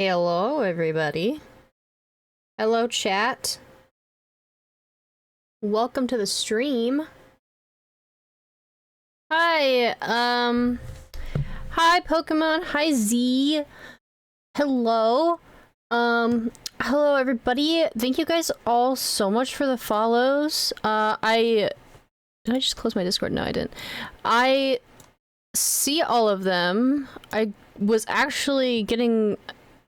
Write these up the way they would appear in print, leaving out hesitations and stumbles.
Hello, everybody. Hello, chat. Welcome to the stream. Hi, hi, Pokemon. Hi, Z. Hello. Hello, everybody. Thank you guys all so much for the follows. Did I just close my Discord? No, I didn't. I see all of them. I was actually getting...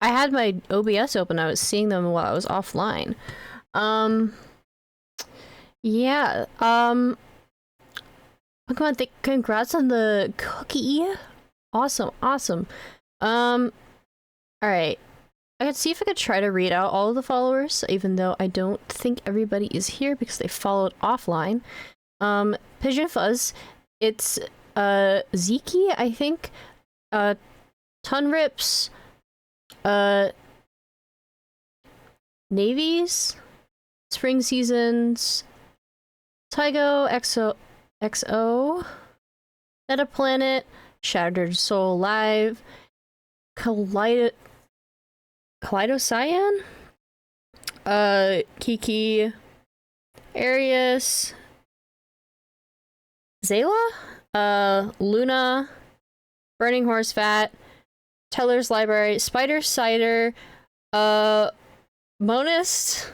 I had my OBS open. I was seeing them while I was offline. Yeah. Pokemon, congrats on the cookie. Awesome, awesome. Alright. I could see if I could try to read out all of the followers, even though I don't think everybody is here because they followed offline. Pigeon Fuzz, it's, Zeki, I think. Tunrips, Navies, Spring Seasons, Tygo, XO, Meta Planet, Shattered Soul Live, Kaleidocyan, Kiki, Arius, Zayla, Luna, Burning Horse Fat, Teller's Library, Spider Cider, Monist,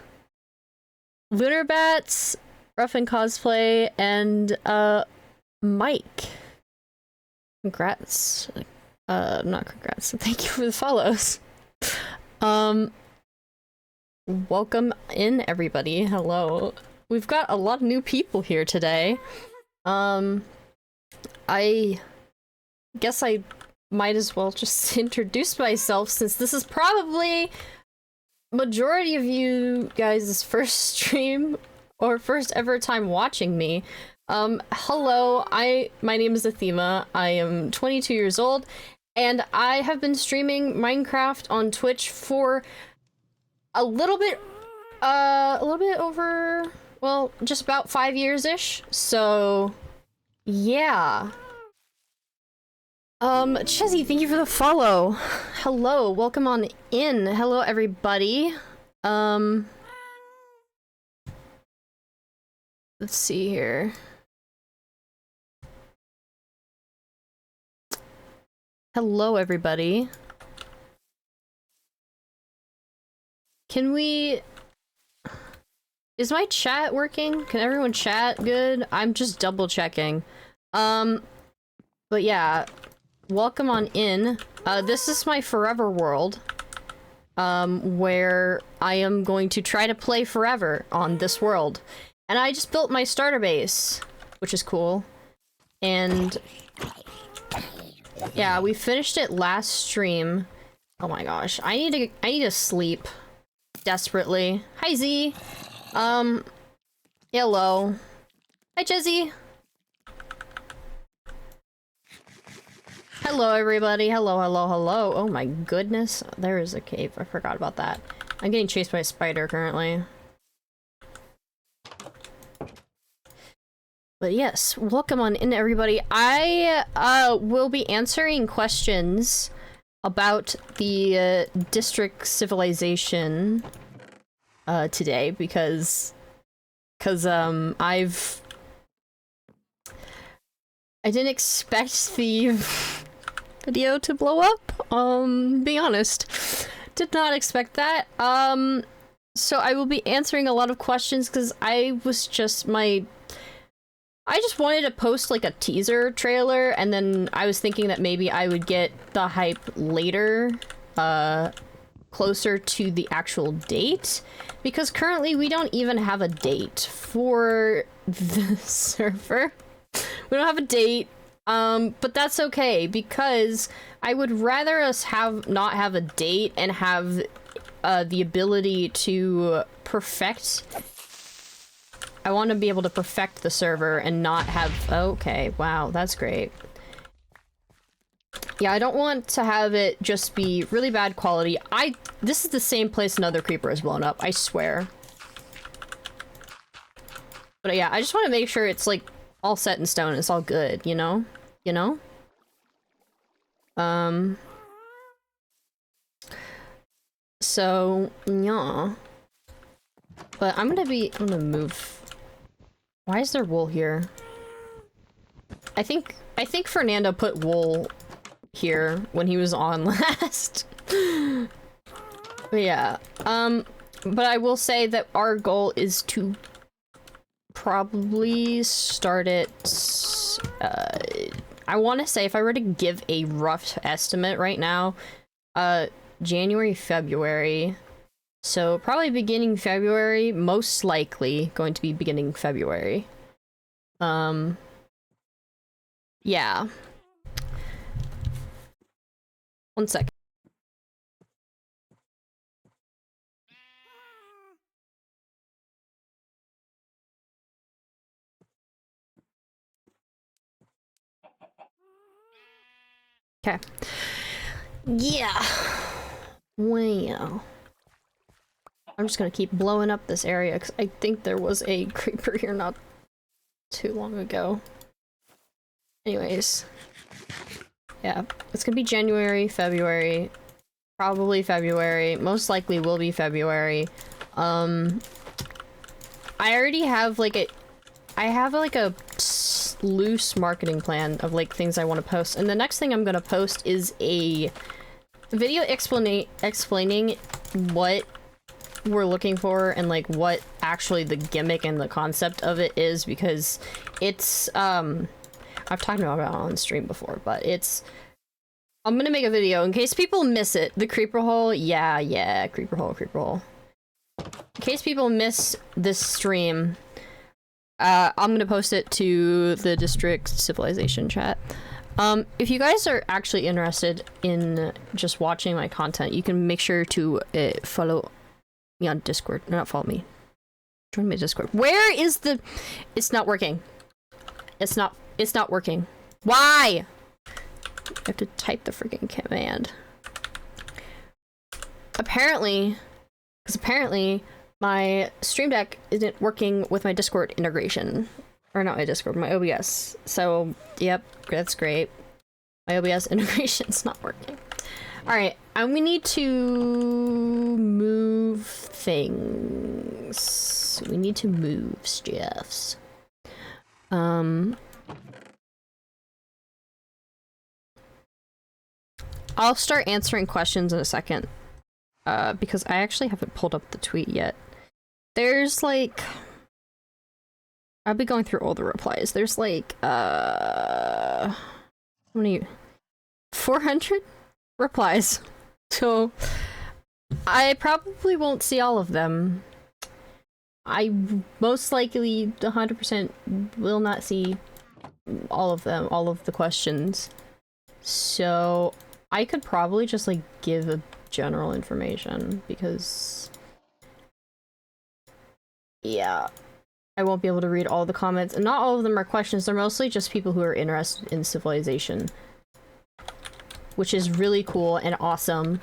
Lunar Bats, Rough and Cosplay, and Mike. Congrats. Not congrats. Thank you for the follows. Welcome in, everybody. Hello. We've got a lot of new people here today. I guess I might as well just introduce myself, since this is probably majority of you guys' first stream or first ever time watching me. Hello, my name is Athema. I am 22 years old, and I have been streaming Minecraft on Twitch for a little bit over, well, just about 5 years-ish. So, yeah. Chezzy, thank you for the follow. Hello, welcome on in. Hello, everybody. Let's see here. Hello, everybody. Is my chat working? Can everyone chat good? I'm just double checking. But yeah. Welcome on in. This is my forever world, where I am going to try to play forever on this world. And I just built my starter base, which is cool. And yeah, we finished it last stream. Oh my gosh, I need to sleep desperately. Hi Z. Hello. Hi Jezzy. Hello, everybody. Hello, hello, hello. Oh my goodness. There is a cave. I forgot about that. I'm getting chased by a spider currently. But yes, welcome on in, everybody. I will be answering questions about the district civilization today because I didn't expect the video to blow up, being honest. Did not expect that. So I will be answering a lot of questions because I just wanted to post like a teaser trailer, and then I was thinking that maybe I would get the hype later, closer to the actual date, because currently we don't even have a date for the server. We don't have a date. But that's okay, because I would rather us not have a date and have the ability to perfect. I want to be able to perfect the server and not have. Okay, wow, that's great. Yeah, I don't want to have it just be really bad quality. This is the same place another creeper has blown up, I swear. But yeah, I just want to make sure it's like all set in stone, it's all good, you know? You know? So, yeah. But I'm gonna move. Why is there wool here? I think Fernando put wool here when he was on last. But yeah, but I will say that our goal is to probably start it, I want to say, if I were to give a rough estimate right now, January, February. So probably beginning February, most likely going to be beginning February. Yeah. One second. Okay. Yeah. Wow. I'm just gonna keep blowing up this area because I think there was a creeper here not too long ago. Anyways. Yeah. It's gonna be January, February. Probably February. Most likely will be February. I already have like a loose marketing plan of like things I want to post, and the next thing I'm gonna post is a video explaining what we're looking for and like what actually the gimmick and the concept of it is, because it's I've talked about it on stream before, but I'm gonna make a video in case people miss it. The creeper hole, yeah, creeper hole. In case people miss this stream, I'm gonna post it to the district civilization chat. If you guys are actually interested in just watching my content, you can make sure to follow me on Discord. No, not follow me. Join my Discord. Where is the... It's not working. It's not working. Why? I have to type the freaking command. Apparently, my Stream Deck isn't working with my Discord integration. Or not my Discord, my OBS. So, yep, that's great. My OBS integration's not working. Alright, we need to move things. We need to move stuffs. I'll start answering questions in a second. Because I actually haven't pulled up the tweet yet. There's like... I'll be going through all the replies. There's like, how many? 400 replies. So, I probably won't see all of them. I most likely 100% will not see all of them, all of the questions. So, I could probably just like give a general information because, yeah. I won't be able to read all the comments, and not all of them are questions. They're mostly just people who are interested in civilization, which is really cool and awesome.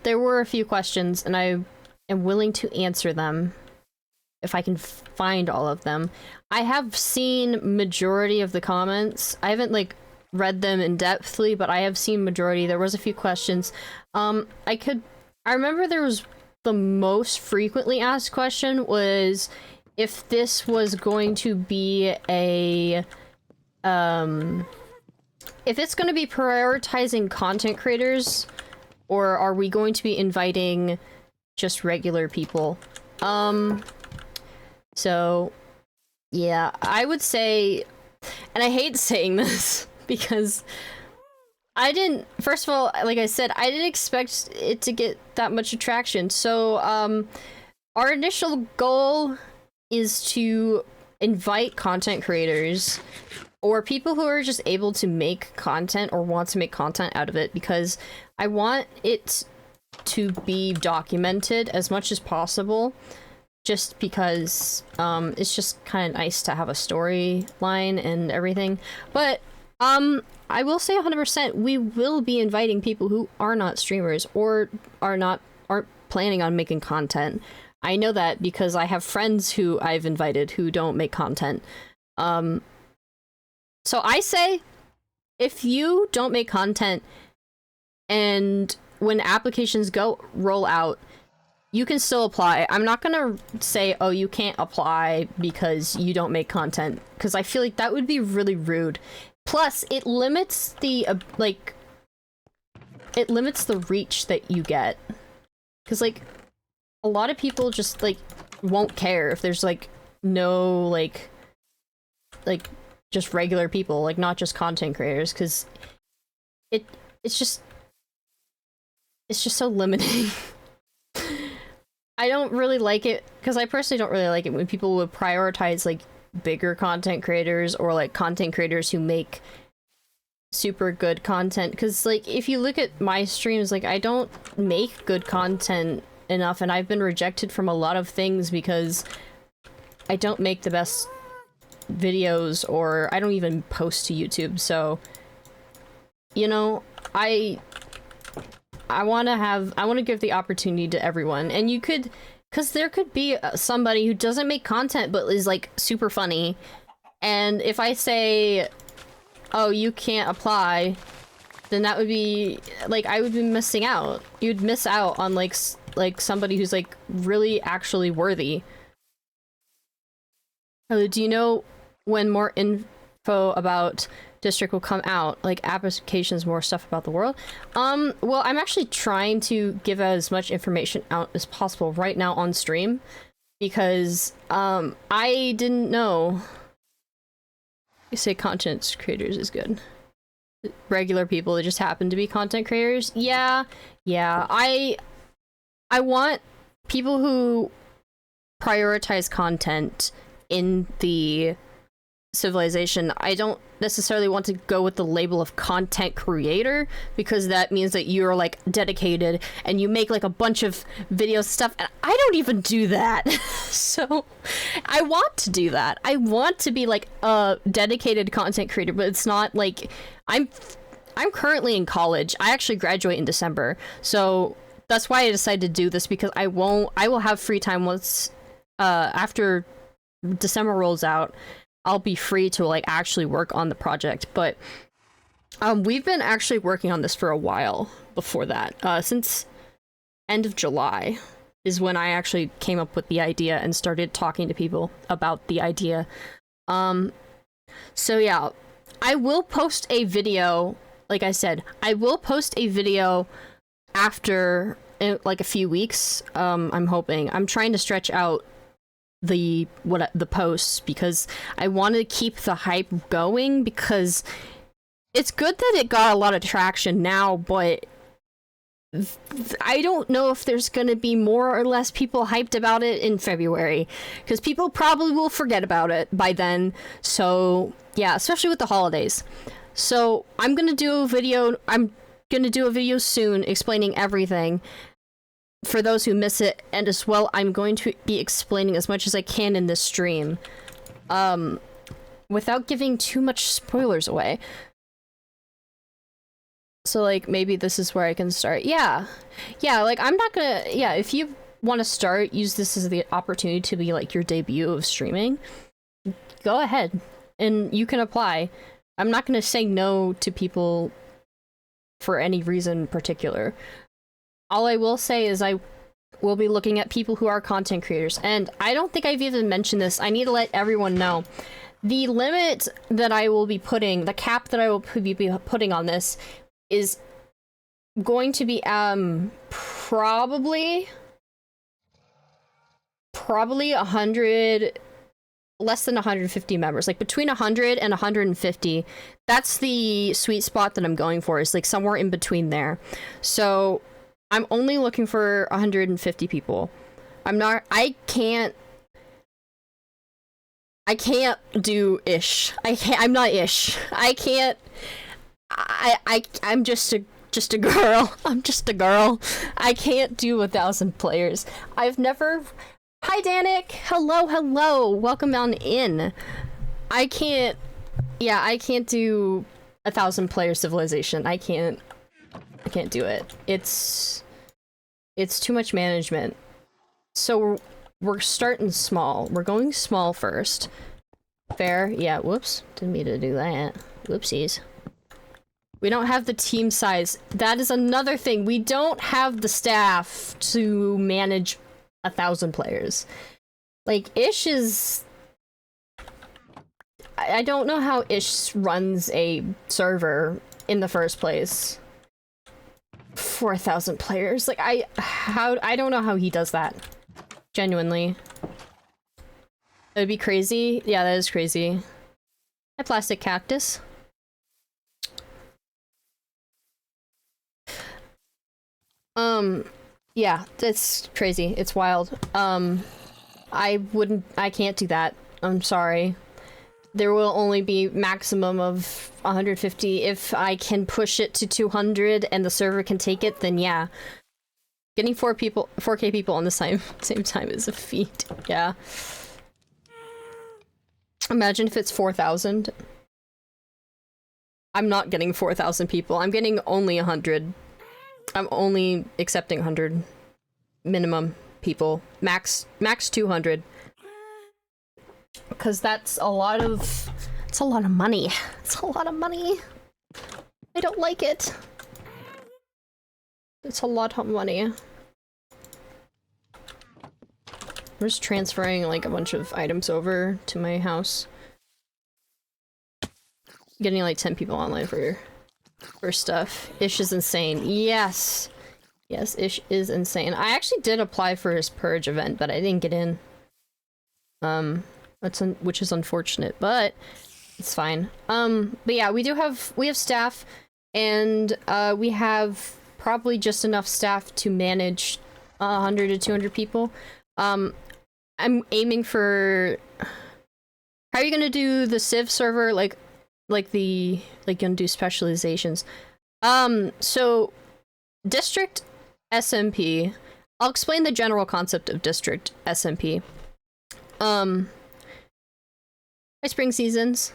There were a few questions, and I am willing to answer them if I can find all of them. I have seen majority of the comments. I haven't like read them in depthly, but I have seen majority. There was a few questions. I remember there was the most frequently asked question was if this was going to be a, if it's going to be prioritizing content creators, or are we going to be inviting just regular people? So, yeah, I would say, and I hate saying this, because first of all, like I said, I didn't expect it to get that much attraction. So, our initial goal is to invite content creators or people who are just able to make content or want to make content out of it, because I want it to be documented as much as possible, just because it's just kind of nice to have a storyline and everything. But I will say 100% we will be inviting people who are not streamers or aren't planning on making content. I know that because I have friends who I've invited who don't make content. So I say if you don't make content and when applications roll out, you can still apply. I'm not gonna say, oh, you can't apply because you don't make content, because I feel like that would be really rude. Plus, it limits the, it limits the reach that you get. Because, like, a lot of people just, like, won't care if there's, like, no, like, just regular people, like, not just content creators, because it's just so limiting. I don't really like it, because I personally don't really like it when people would prioritize, like, bigger content creators or, like, content creators who make super good content. Because, like, if you look at my streams, like, I don't make good content enough, and I've been rejected from a lot of things because I don't make the best videos, or I don't even post to YouTube. So, you know, I want to give the opportunity to everyone, and you could, because there could be somebody who doesn't make content but is, like, super funny, and if I say, oh, you can't apply, then that would be, like, I would be missing out. You'd miss out on, like somebody who's, like, really actually worthy. Do you know when more info about district will come out, like applications, more stuff about the world? Well, I'm actually trying to give as much information out as possible right now on stream, because I didn't know. You say content creators is good. Regular people that just happen to be content creators. Yeah. I want people who prioritize content in the civilization. I don't necessarily want to go with the label of content creator, because that means that you're, like, dedicated and you make, like, a bunch of video stuff, and I don't even do that. So I want to do that. I want to be, like, a dedicated content creator, but it's not like I'm currently in college. I actually graduate in December, so that's why I decided to do this, because I will have free time once after December rolls out. I'll be free to, like, actually work on the project. But we've been actually working on this for a while before that. Since end of July is when I actually came up with the idea and started talking to people about the idea. So yeah, I will post a video. Like I said, I will post a video after, like, a few weeks. I'm hoping. I'm trying to stretch out the posts, because I want to keep the hype going, because it's good that it got a lot of traction now, but I don't know if there's gonna be more or less people hyped about it in February, because people probably will forget about it by then. So yeah, especially with the holidays. So I'm gonna do a video soon explaining everything for those who miss it, and as well, I'm going to be explaining as much as I can in this stream, without giving too much spoilers away. So, like, maybe this is where I can start. Yeah, like, I'm not gonna, if you want to start, use this as the opportunity to be, like, your debut of streaming, go ahead, and you can apply. I'm not gonna say no to people for any reason in particular. All I will say is I will be looking at people who are content creators. And I don't think I've even mentioned this. I need to let everyone know. The limit that I will be putting, the cap that I will be putting on this is going to be probably 100, less than 150 members, like between 100 and 150. That's the sweet spot that I'm going for, is like somewhere in between there. So I'm only looking for 150 people. I'm not I'm just a girl. I'm just a girl. I can't do 1,000 players. I've never... Hi, Danik. Hello. Welcome on in. I can't do 1,000 player Civilization. I can't do it. It's too much management. So we're starting small. We're going small first. Fair. Yeah, whoops. Didn't mean to do that. Whoopsies. We don't have the team size. That is another thing. We don't have the staff to manage 1,000 players. Like, Ish is... I don't know how Ish runs a server in the first place. 4,000 players. Like, I don't know how he does that. Genuinely. That'd be crazy. Yeah, that is crazy. Hi, plastic cactus. Yeah, that's crazy. It's wild. I can't do that. I'm sorry. There will only be maximum of 150. If I can push it to 200 and the server can take it, then yeah. Getting 4K people on the same time is a feat. Yeah. Imagine if it's 4,000. I'm not getting 4,000 people. I'm getting only 100. I'm only accepting 100 minimum people. Max 200. Because that's a lot of... It's a lot of money. It's a lot of money. I don't like it. It's a lot of money. I'm just transferring like a bunch of items over to my house. Getting like 10 people online for stuff. Ish is insane. Yes. Yes, Ish is insane. I actually did apply for his Purge event, but I didn't get in. Which is unfortunate, but it's fine. But yeah, we have staff, and we have probably just enough staff to manage 100 to 200 people. I'm aiming for... How are you gonna do the Civ server? Like gonna do specializations. So District SMP. I'll explain the general concept of District SMP. My spring seasons.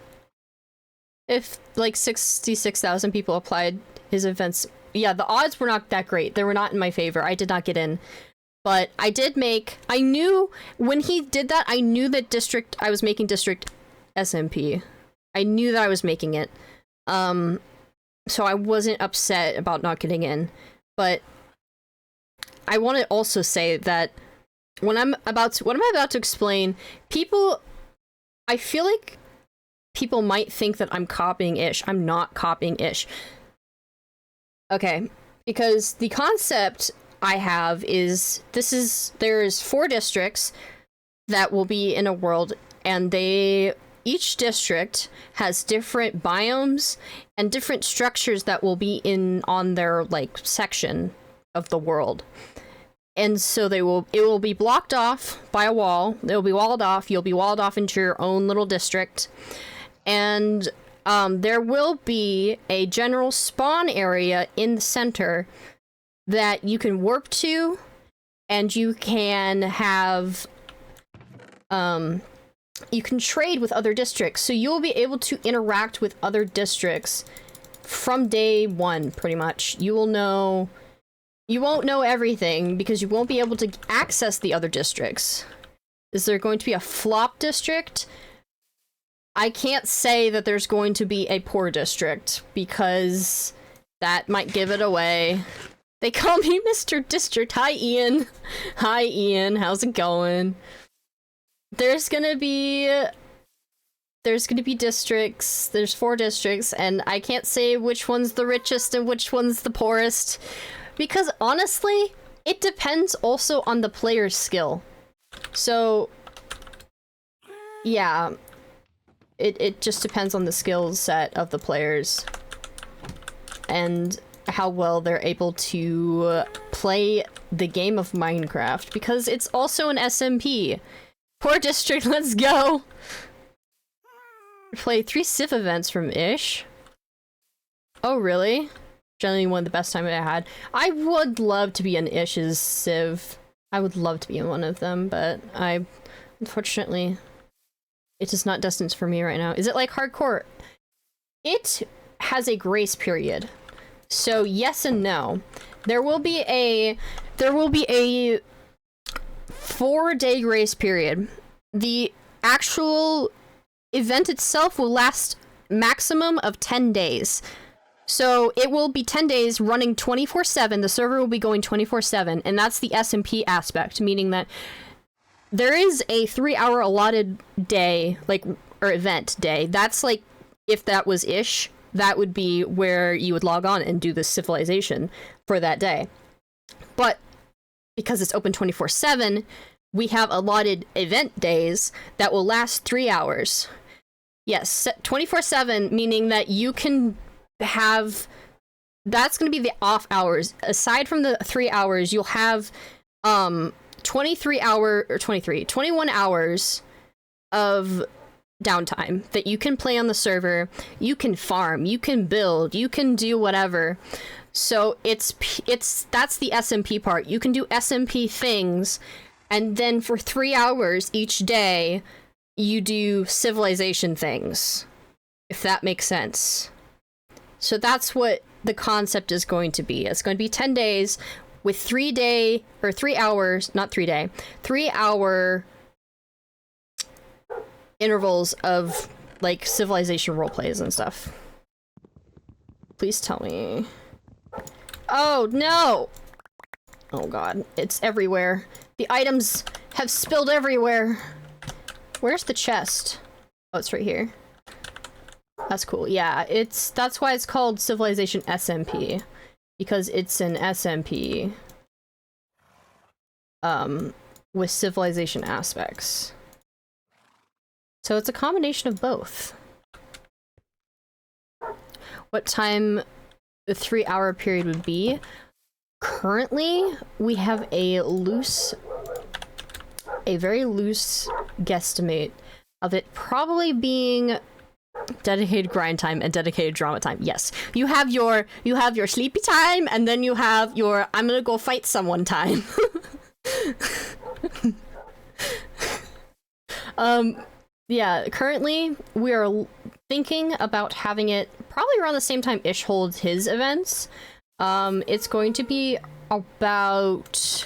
If like 66,000 people applied his events, yeah, the odds were not that great. They were not in my favor. I did not get in. But I knew when he did that, I knew that I was making District SMP. I knew that I was making it. So I wasn't upset about not getting in. But I want to also say that what I'm about to explain, I feel like people might think that I'm copying Ish. I'm not copying Ish. Okay, because the concept I have is there's 4 districts that will be in a world, and each district has different biomes and different structures that will be on their like section of the world. And so it will be blocked off by a wall. It'll be walled off. You'll be walled off into your own little district. And there will be a general spawn area in the center that you can warp to, and you can have you can trade with other districts. So you'll be able to interact with other districts from day one, pretty much. You won't know everything because you won't be able to access the other districts. Is there going to be a flop district? I can't say that there's going to be a poor district because that might give it away. They call me Mr. District. Hi, Ian. Hi, Ian. How's it going? There's gonna be districts. There's 4 districts, and I can't say which one's the richest and which one's the poorest. Because honestly, it depends also on the player's skill. So, yeah. It just depends on the skill set of the players. And how well they're able to play the game of Minecraft. Because it's also an SMP. Poor district, let's go! Play 3 Civ events from Ish. Oh, really? Generally one of the best time I had. I would love to be in Ish's Civ. I would love to be in one of them, but unfortunately, it is not destined for me right now. Is it like hardcore? It has a grace period. So yes and no. There will be a 4-day grace period. The actual event itself will last maximum of 10 days. So it will be 10 days running 24/7. The server will be going 24/7, and that's the SMP aspect, meaning that there is a 3-hour allotted day, like, or event day. That's like, if that was ish, that would be where you would log on and do the civilization for that day. But because it's open 24/7, we have allotted event days that will last 3 hours. Yes, 24/7, meaning that you can have, that's going to be the off hours. Aside from the 3 hours, you'll have 21 hours of downtime that you can play on the server. You can farm, you can build, you can do whatever. So it's that's the SMP part. You can do SMP things, and then for 3 hours each day you do civilization things, if that makes sense. So that's what the concept is going to be. It's going to be 10 days with 3 hour intervals of like civilization role plays and stuff. Please tell me. Oh no! Oh god, it's everywhere. The items have spilled everywhere. Where's the chest? Oh, it's right here. That's cool. Yeah, that's why it's called Civilization SMP, because it's an SMP with civilization aspects. So it's a combination of both. What time the 3-hour period would be? Currently, we have a very loose guesstimate of it probably being dedicated grind time and dedicated drama time. Yes, you have your sleepy time, and then you have your I'm gonna go fight someone time. Yeah, currently we are thinking about having it probably around the same time Ish holds his events. It's going to be about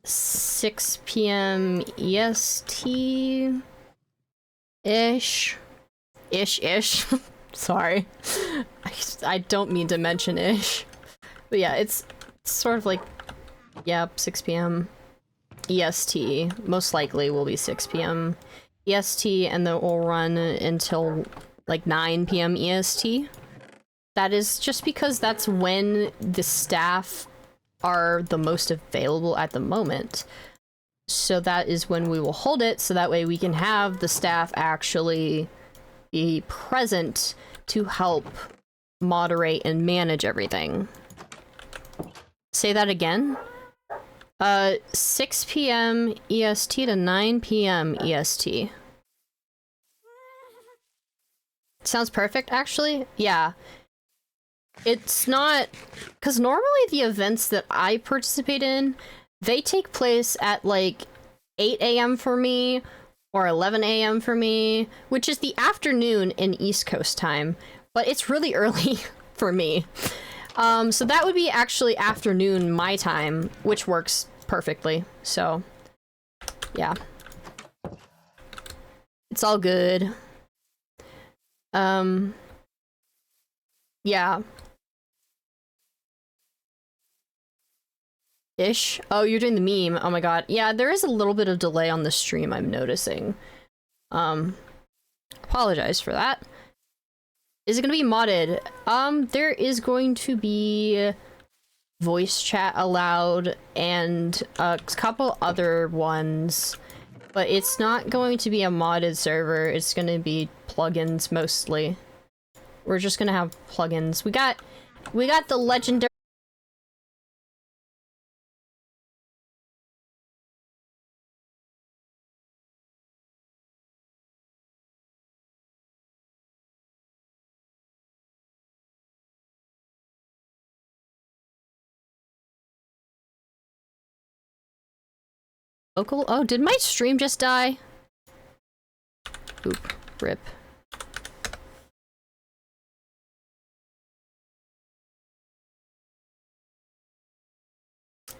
6 p.m. EST ish. Sorry. I don't mean to mention ish. But yeah, it's sort of like, yeah, 6 p.m. EST. Most likely will be 6 p.m. EST, and then we'll run until like 9 p.m. EST. That is just because that's when the staff are the most available at the moment. So that is when we will hold it, so that way we can have the staff actually be present to help moderate and manage everything. Say that again? 6 p.m. EST to 9 p.m. EST. Sounds perfect, actually. Yeah. It's not... because normally the events that I participate in, they take place at like 8 a.m. for me, or 11 a.m. for me, which is the afternoon in East Coast time, but it's really early for me. So that would be actually afternoon my time, which works perfectly. So, yeah. It's all good. Yeah. Ish. Oh, you're doing the meme. Oh my god. Yeah, there is a little bit of delay on the stream, I'm noticing. Apologize for that. Is it gonna be modded? There is going to be voice chat allowed and a couple other ones, but it's not going to be a modded server. It's gonna be plugins mostly. We're just gonna have plugins. We got the legendary. Local? Oh, did my stream just die? Oop. Rip.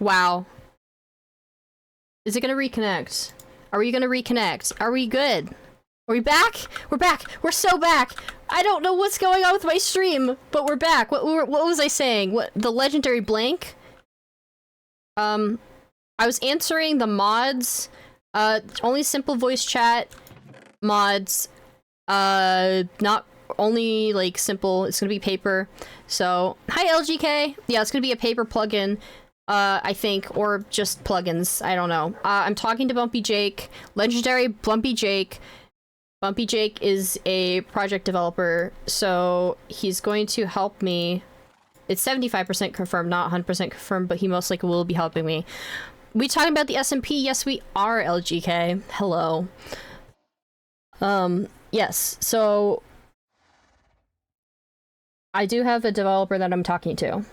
Wow. Is it gonna reconnect? Are we gonna reconnect? Are we good? Are we back? We're back! We're so back! I don't know what's going on with my stream, but we're back. What was I saying? What, the legendary blank? I was answering the mods. Only simple voice chat mods. Not only, like, simple. It's gonna be paper. So, hi LGK! Yeah, it's gonna be a paper plugin. I think, or just plugins. I don't know. I'm talking to Bumpy Jake. Legendary Bumpy Jake. Bumpy Jake is a project developer, so he's going to help me. It's 75% confirmed, not 100% confirmed, but he most likely will be helping me. We talking about the SMP? Yes, we are, LGK. Hello. Yes, so I do have a developer that I'm talking to.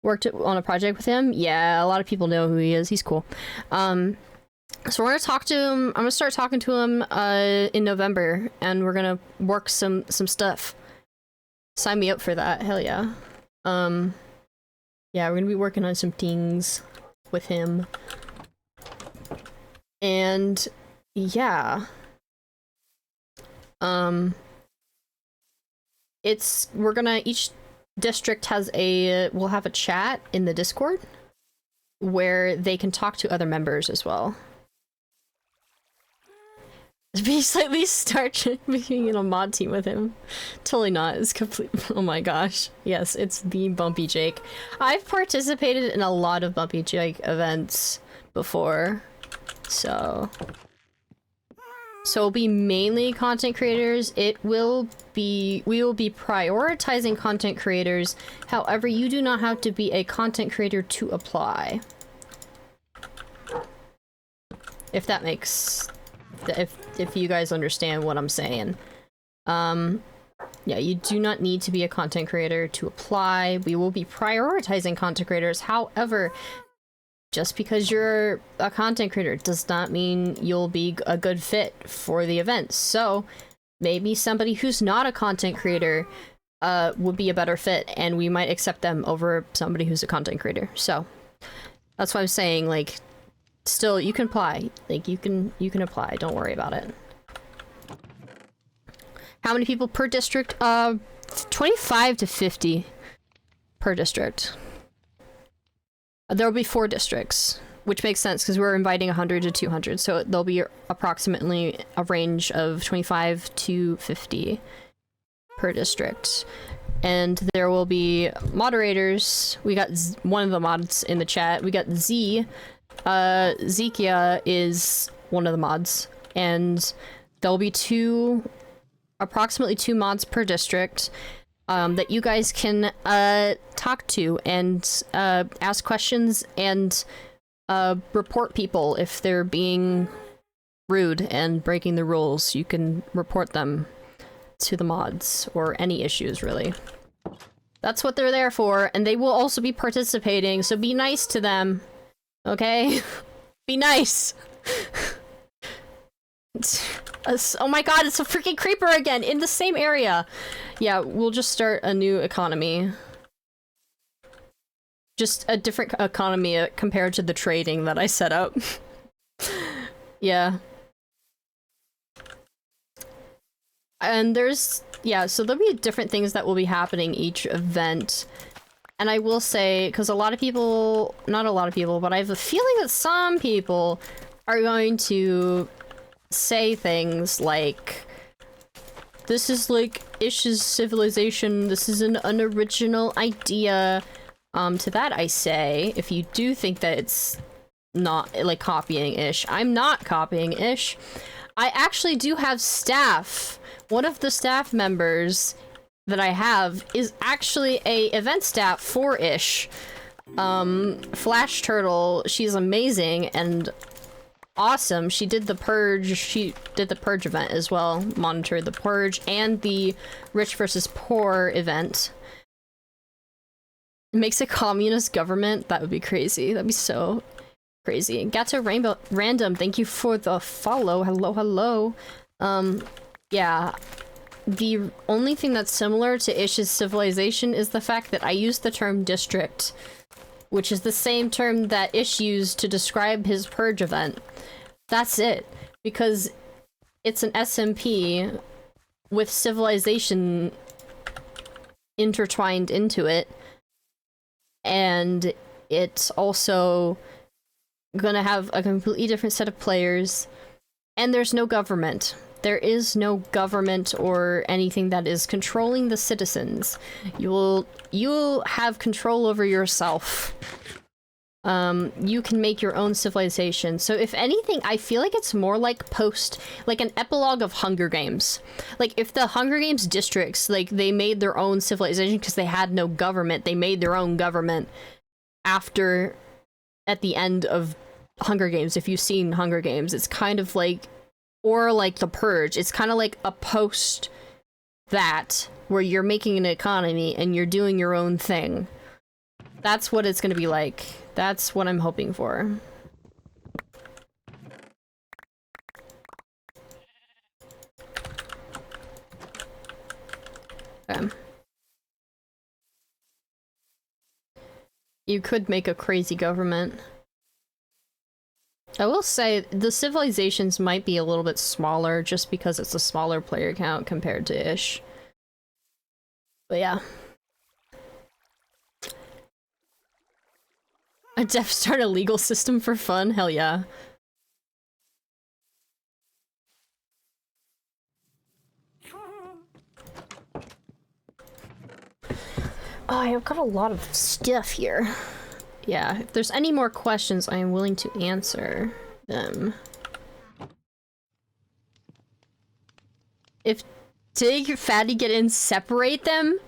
Worked on a project with him. Yeah, a lot of people know who he is. He's cool. So we're gonna talk to him. I'm gonna start talking to him in November, and we're gonna work some stuff. Sign me up for that. Hell yeah. Yeah, we're gonna be working on some things with him. And yeah. We're gonna, each district has we'll have a chat in the Discord where they can talk to other members as well. Be slightly start being in a mod team with him. Totally not. It's complete. Oh my gosh. Yes, it's the Bumpy Jake. I've participated in a lot of Bumpy Jake events before, so it'll be mainly content creators. We will be prioritizing content creators. However, you do not have to be a content creator to apply. If that makes, if you guys understand what I'm saying. Yeah, you do not need to be a content creator to apply. We will be prioritizing content creators. However, just because you're a content creator does not mean you'll be a good fit for the event. So maybe somebody who's not a content creator would be a better fit, and we might accept them over somebody who's a content creator. So that's why I'm saying, like, still, you can apply. Like, you can apply. Don't worry about it. How many people per district? 25 to 50 per district. There will be 4 districts, which makes sense because we're inviting 100 to 200, so there'll be approximately a range of 25 to 50 per district. And there will be moderators. We got one of the mods in the chat. We got Z. Zekia is one of the mods, and there'll be approximately 2 mods per district. That you guys can talk to and ask questions and report people if they're being rude and breaking the rules. You can report them to the mods, or any issues, really. That's what they're there for, and they will also be participating, so be nice to them, okay? Be nice! Oh my god, it's a freaking creeper again in the same area. Yeah, we'll just start a new economy. Just a different economy compared to the trading that I set up. Yeah. And so there'll be different things that will be happening each event. And I will say, because a lot of people, not a lot of people, but I have a feeling that some people are going to say things like, this is like Ish's civilization, this is an unoriginal idea. To that I say, if you do think that it's not like copying Ish, I'm not copying Ish. I actually do have staff. One of the staff members that I have is actually a event staff for Ish. Flash Turtle, she's amazing and awesome. She did the Purge event as well, monitored the Purge and the Rich versus Poor event. It makes a communist government? That would be crazy. That'd be so crazy. Gato Rainbow Random, thank you for the follow. Hello, hello. Yeah. The only thing that's similar to Ish's civilization is the fact that I use the term district, which is the same term that Ish used to describe his Purge event. That's it. Because it's an SMP with civilization intertwined into it, and it's also gonna have a completely different set of players, and there's no government. There is no government or anything that is controlling the citizens. You'll have control over yourself. You can make your own civilization. So if anything, I feel like it's more like like an epilogue of Hunger Games. Like if the Hunger Games districts, like they made their own civilization because they had no government, they made their own government at the end of Hunger Games. If you've seen Hunger Games, it's kind of like, or like The Purge, it's kind of like a post that, where you're making an economy and you're doing your own thing. That's what it's gonna be like. That's what I'm hoping for. Okay. You could make a crazy government. I will say, the civilizations might be a little bit smaller just because it's a smaller player count compared to Ish. But yeah. A Death Star legal system for fun? Hell yeah. Oh, I've got a lot of stuff here. Yeah, if there's any more questions, I am willing to answer them. If Dig, Fatty get in, separate them?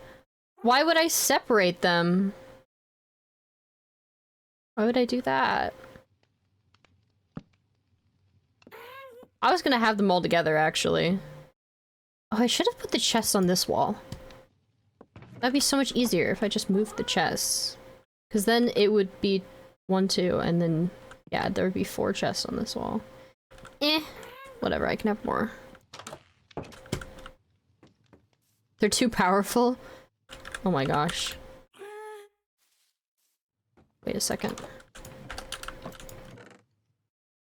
Why would I separate them? Why would I do that? I was gonna have them all together, actually. Oh, I should have put the chests on this wall. That'd be so much easier if I just moved the chests. Because then it would be 1, 2, and then, yeah, there would be 4 chests on this wall. Whatever, I can have more. They're too powerful? Oh my gosh. Wait a second.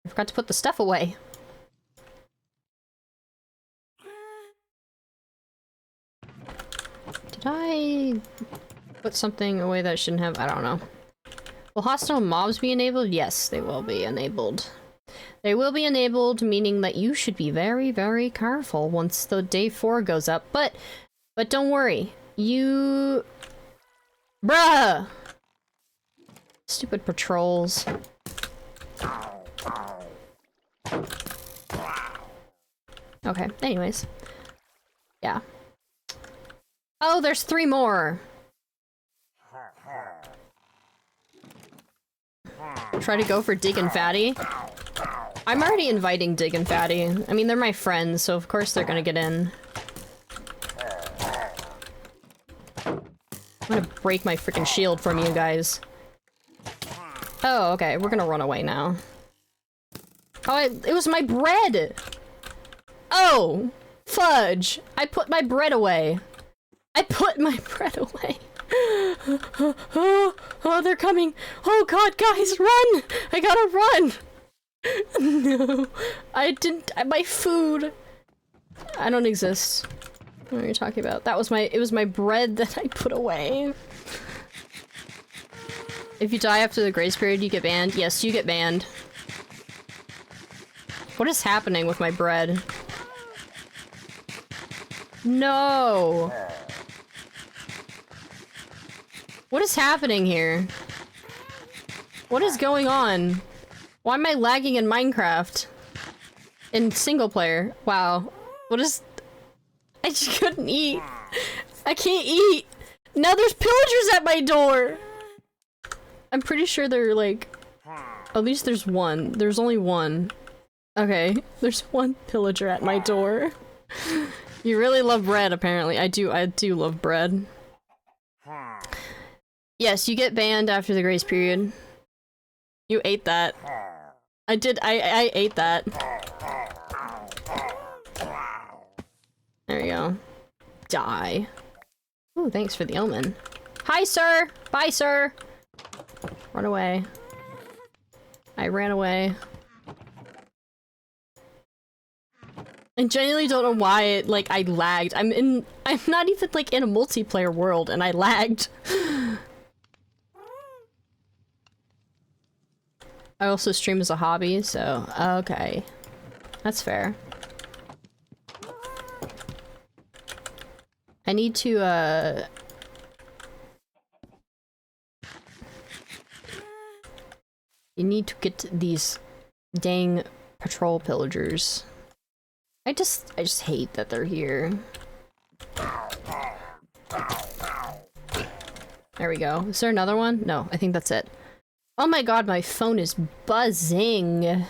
I forgot to put the stuff away. Did I put something away that I shouldn't have? I don't know. Will hostile mobs be enabled? Yes, they will be enabled. They will be enabled, meaning that you should be very, very careful once the day 4 goes up. But don't worry. You... Bruh! Stupid patrols. Okay, anyways. Yeah. Oh, there's 3 more! Try to go for Dig and Fatty? I'm already inviting Dig and Fatty. I mean, they're my friends, so of course they're gonna get in. I'm gonna break my freaking shield from you guys. Oh, okay, we're gonna run away now. Oh, it was my bread! Oh! Fudge! I put my bread away. I put my bread away. Oh, they're coming. Oh god, guys, run! I gotta run! No. I didn't- my food! I don't exist. What are you talking about? That was it was my bread that I put away. If you die after the grace period, you get banned. Yes, you get banned. What is happening with my bread? No! What is happening here? What is going on? Why am I lagging in Minecraft? In single player? Wow. What is... I just couldn't eat. I can't eat! Now there's pillagers at my door! I'm pretty sure they're like... At least there's one. There's only one. Okay. There's one pillager at my door. You really love bread, apparently. I do love bread. Yes, you get banned after the grace period. You ate that. I ate that. There you go. Die. Ooh, thanks for the omen. Hi, sir! Bye, sir! Run away. I ran away. I genuinely don't know why it, like, I lagged. I'm not even, like, in a multiplayer world, and I lagged. I also stream as a hobby, so, okay. That's fair. I need to, you need to get these dang patrol pillagers. I just hate that they're here. There we go. Is there another one? No, I think that's it. Oh my god, my phone is buzzing.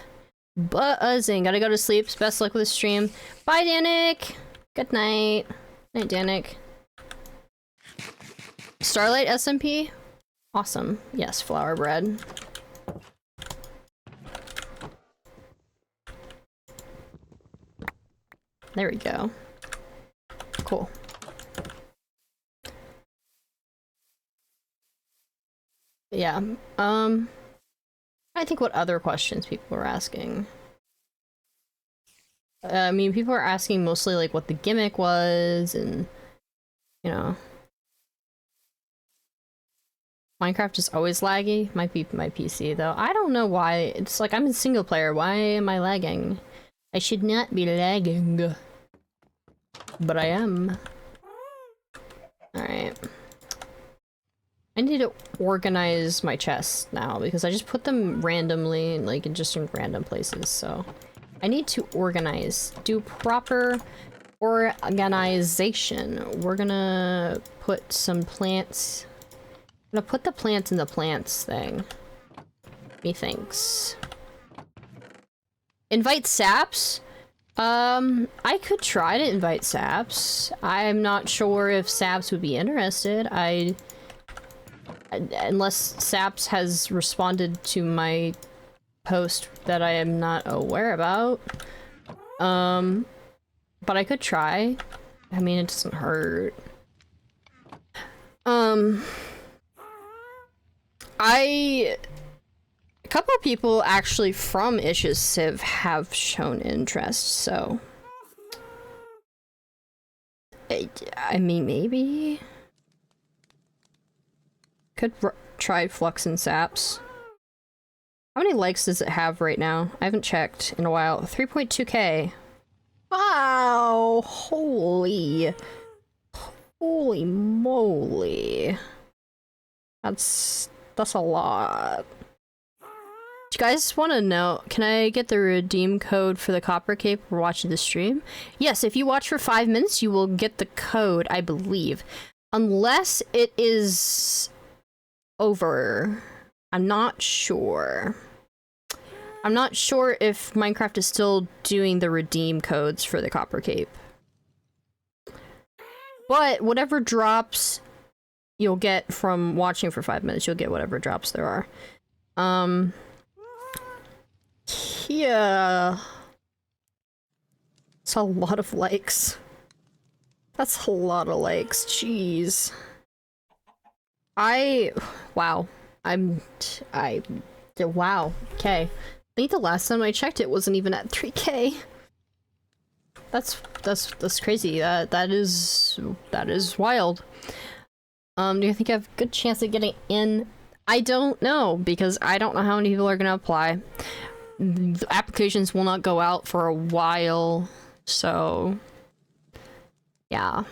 Buzzing. Gotta go to sleep. Best luck with the stream. Bye, Danik. Good night. Night, Danik. Starlight SMP? Awesome. Yes, flour bread. There we go. Cool. Yeah, I think what other questions people were asking. I mean, people are asking mostly like what the gimmick was and, you know. Minecraft is always laggy. Might be my PC though. I don't know why. It's like I'm in single player. Why am I lagging? I should not be lagging. But I am. Alright. I need to organize my chests now because I just put them randomly, like in just in random places, so I need to organize. Do proper organization. We're gonna put some plants. I'm gonna put the plants in the plants thing. Methinks. Invite saps? I could try to invite saps. I'm not sure if saps would be interested. Unless saps has responded to my post that I am not aware about. But I could try. I mean, it doesn't hurt. A couple of people actually from Ish's Civ have shown interest, so I mean, maybe could try Flux and Saps. How many likes does it have right now? I haven't checked in a while. 3.2k. Wow! Holy moly. That's a lot. Do you guys want to know, can I get the redeem code for the Copper Cape for watching the stream? Yes, if you watch for 5 minutes, you will get the code, I believe. Unless it is over. I'm not sure. I'm not sure if Minecraft is still doing the redeem codes for the Copper Cape. But whatever drops you'll get from watching for 5 minutes, you'll get whatever drops there are. Yeah. It's a lot of likes. That's a lot of likes. Jeez. Wow. Wow. Okay. I think the last time I checked it wasn't even at 3k. That's crazy. That is wild. Do you think I have a good chance of getting in? I don't know, because I don't know how many people are gonna apply. The applications will not go out for a while, so yeah.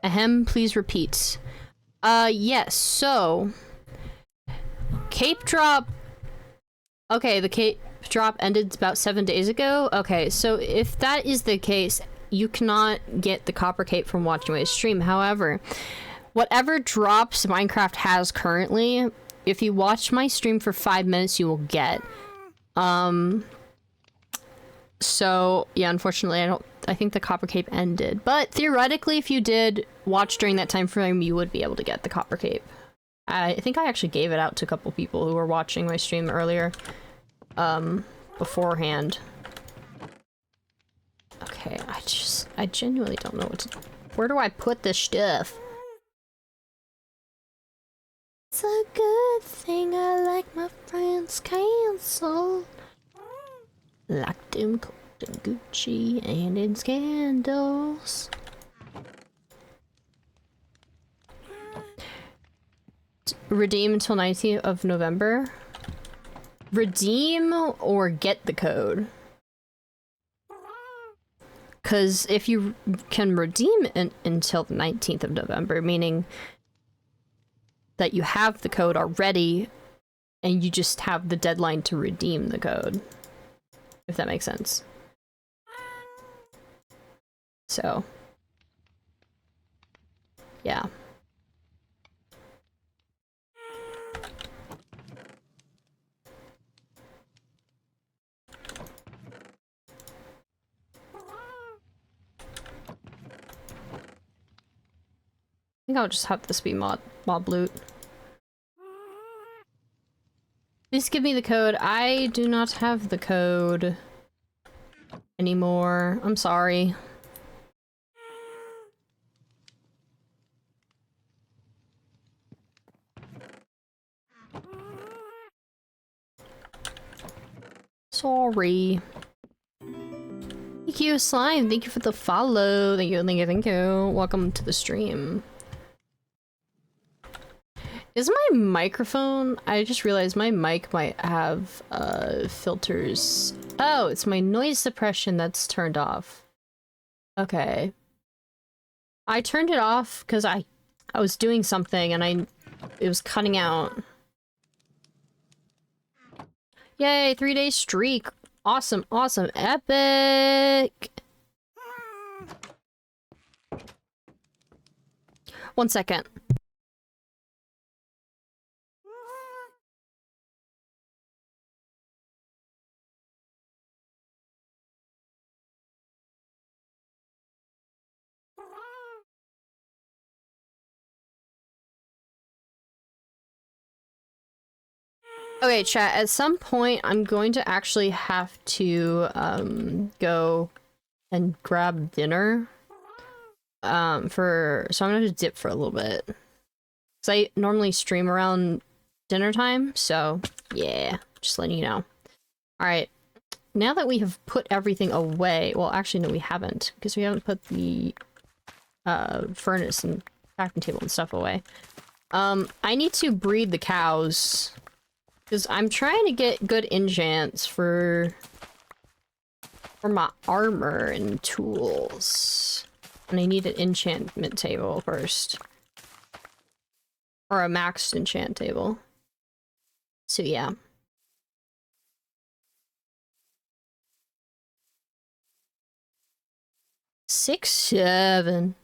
Ahem, please repeat. Yes, so Cape drop. Okay, the Cape drop ended about 7 days ago. Okay, so if that is the case, you cannot get the Copper Cape from watching my stream. However, whatever drops Minecraft has currently, if you watch my stream for 5 minutes, you will get. So yeah, unfortunately, I think the Copper Cape ended. But theoretically, if you did watch during that time frame, you would be able to get the Copper Cape. I think I actually gave it out to a couple people who were watching my stream earlier, beforehand. Okay, I genuinely don't know what to... Where do I put this stuff? It's a good thing I like my friends canceled. Like them cold in Gucci and in scandals. Redeem until 19th of November. Redeem or get the code. Because if you can redeem until the 19th of November, meaning that you have the code already and you just have the deadline to redeem the code. If that makes sense. So. Yeah. I think I'll just have this be mob loot. Please give me the code. I do not have the code anymore. I'm sorry. Sorry. Thank you, Slime. Thank you for the follow. Thank you, thank you, thank you. Welcome to the stream. Is my microphone... I just realized my mic might have filters. Oh, it's my noise suppression that's turned off. Okay. I turned it off because I was doing something and it was cutting out. Yay, 3-day streak. Awesome, awesome, epic. 1 second. Okay, chat, at some point I'm going to actually have to go and grab dinner. So I'm gonna dip for a little bit. Cause I normally stream around dinner time, so yeah, just letting you know. Alright, now that we have put everything away, well actually no we haven't, because we haven't put the furnace and crafting table and stuff away. I need to breed the cows. Because I'm trying to get good enchants for my armor and tools. And I need an enchantment table first. Or a maxed enchant table. So yeah. Six, seven.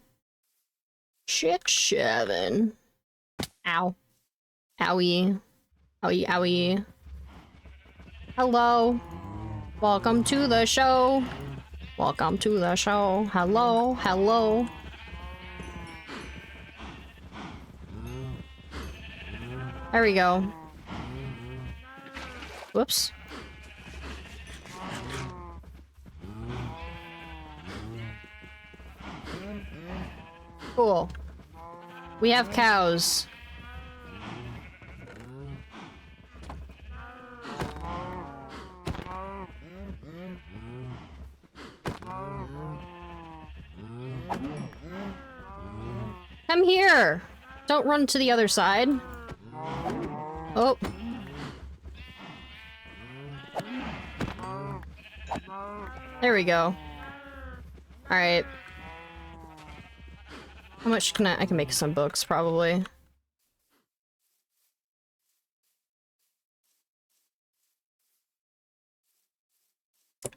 6, 7. Ow. Owie. Owie, owie. Hello. Welcome to the show. Welcome to the show. Hello, hello. There we go. Whoops. Cool. We have cows. Come here! Don't run to the other side. Oh. There we go. Alright. How much can I can make some books, probably.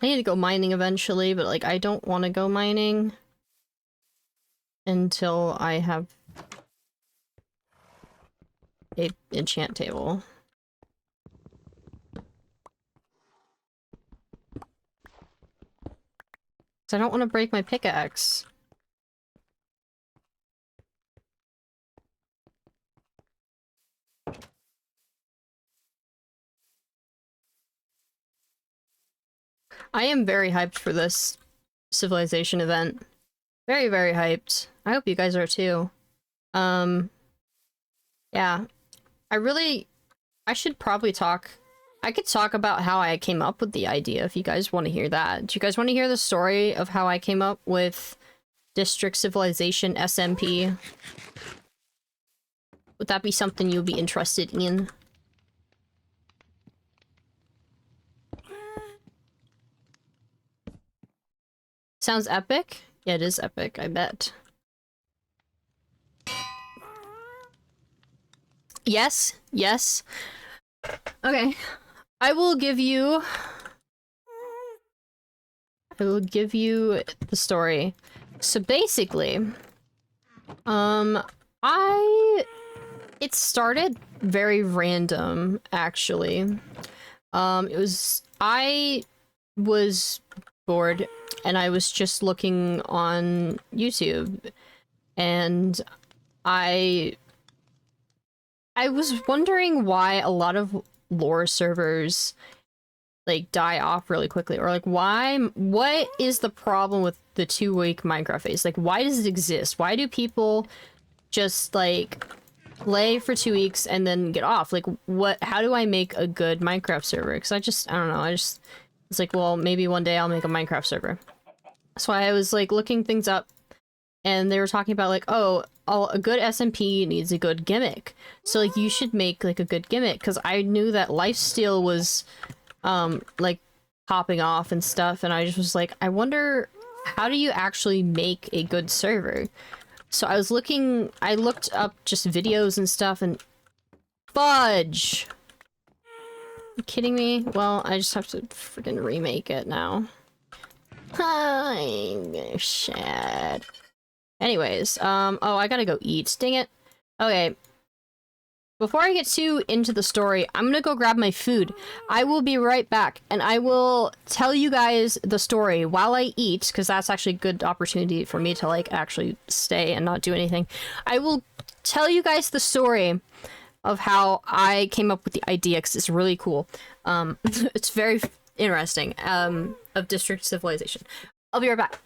I need to go mining eventually, but like I don't want to go mining until I have a enchant table. So I don't want to break my pickaxe. I am very hyped for this civilization event. Very, very hyped. I hope you guys are too. Yeah. I should probably talk I could talk about how I came up with the idea if you guys want to hear that. Do you guys want to hear the story of how I came up with District Civilization SMP? Would that be something you'll be interested in? Sounds epic? Yeah, it is epic, I bet. Yes, yes. Okay. I will give you the story. So basically, it started very random, actually. I was bored and I was just looking on YouTube and I was wondering why a lot of lore servers like die off really quickly, or like what is the problem with the 2-week Minecraft phase? Like, why does it exist? Why do people just like play for 2 weeks and then get off? Like, how do I make a good Minecraft server? Because I don't know, it's like, well, maybe one day I'll make a Minecraft server. So I was like looking things up and they were talking about like, oh, a good SMP needs a good gimmick. So like you should make like a good gimmick, because I knew that lifesteal was like popping off and stuff, and I just was like, I wonder, how do you actually make a good server? So I looked up just videos and stuff, and fudge! You kidding me? Well, I just have to freaking remake it now. I'm sad. Anyways, oh, I gotta go eat. Dang it. Okay. Before I get too into the story, I'm gonna go grab my food. I will be right back, and I will tell you guys the story while I eat, because that's actually a good opportunity for me to, like, actually stay and not do anything. I will tell you guys the story of how I came up with the idea, because it's really cool. It's very interesting, of District Civilization. I'll be right back.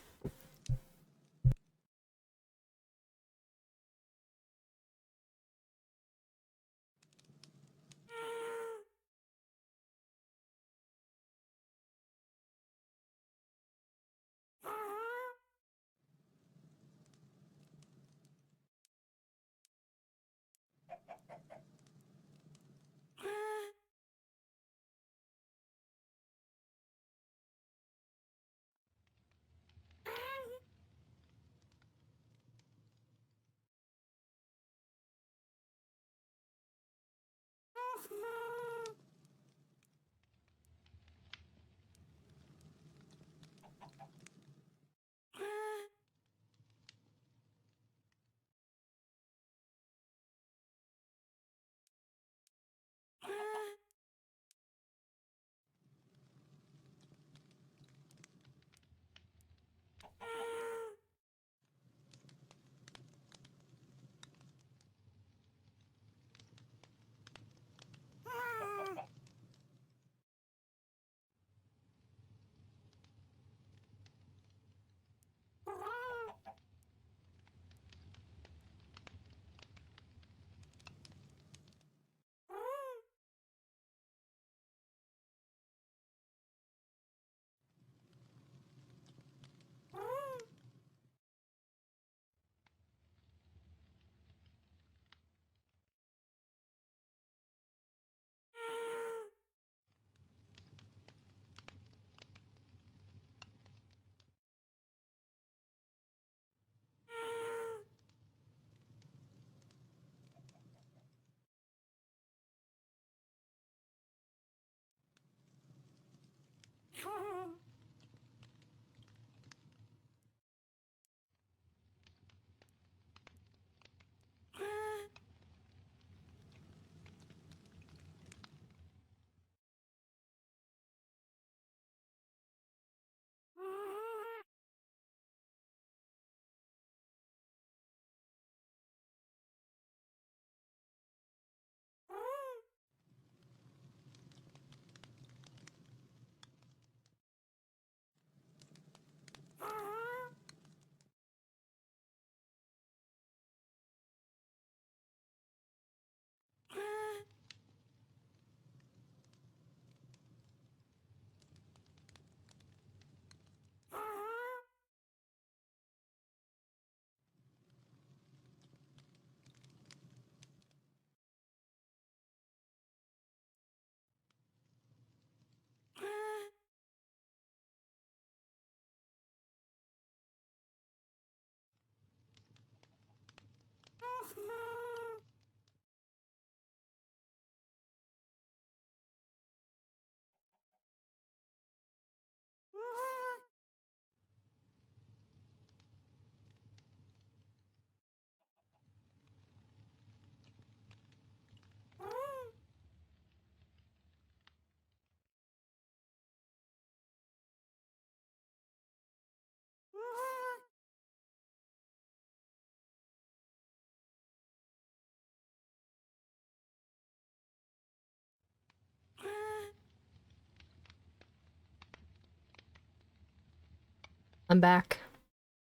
I'm back.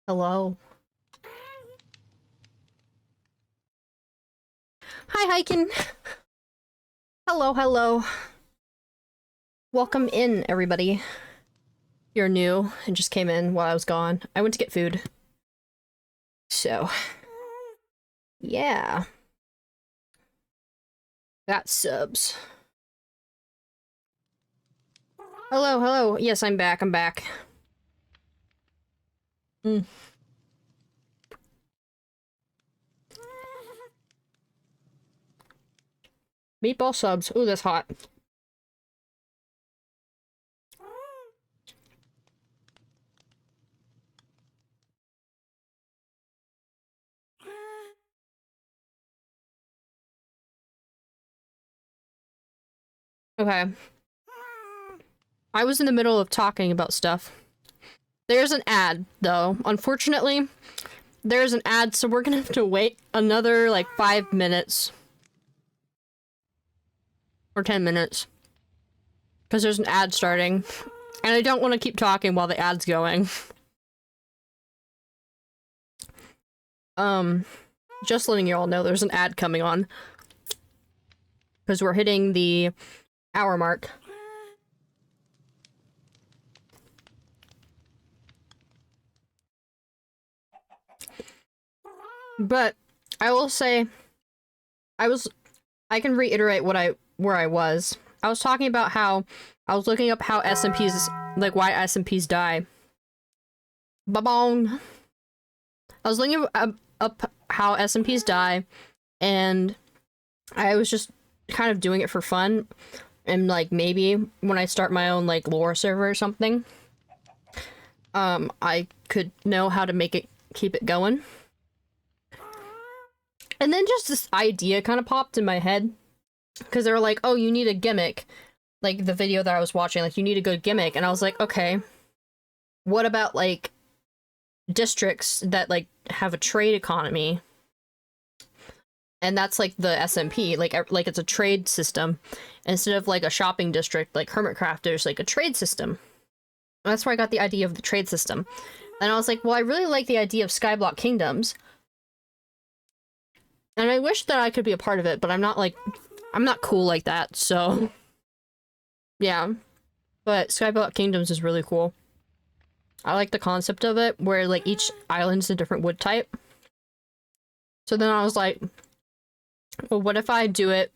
Hello. Hi, Hiken. Hello, hello. Welcome in, everybody. You're new and just came in while I was gone. I went to get food. So, yeah. Got subs. Hello, hello. Yes, I'm back. I'm back. Meatball subs. Ooh, that's hot. Okay. I was in the middle of talking about stuff. There's an ad, though. Unfortunately, there's an ad, so we're gonna have to wait another, like, 5 minutes. Or 10 minutes. Because there's an ad starting. And I don't want to keep talking while the ad's going. Just letting you all know there's an ad coming on. Because we're hitting the hour mark. But I will say I can reiterate where I was. I was talking about how I was looking up how SMPs, like why SMPs die. Ba-bong. I was looking up how SMPs die, and I was just kind of doing it for fun. And like maybe when I start my own like lore server or something, I could know how to keep it going. And then just this idea kind of popped in my head. Because they were like, oh, you need a gimmick. Like, the video that I was watching, like, you need a good gimmick. And I was like, okay, what about, like, districts that, like, have a trade economy? And that's, like, the SMP. Like it's a trade system. Instead of, like, a shopping district, like Hermitcraft, there's, like, a trade system. And that's where I got the idea of the trade system. And I was like, well, I really like the idea of Skyblock Kingdoms. And I wish that I could be a part of it, but I'm not, like... I'm not cool like that, so... Yeah. But Skyblock Kingdoms is really cool. I like the concept of it, where, like, each island's a different wood type. So then I was like, well, what if I do it,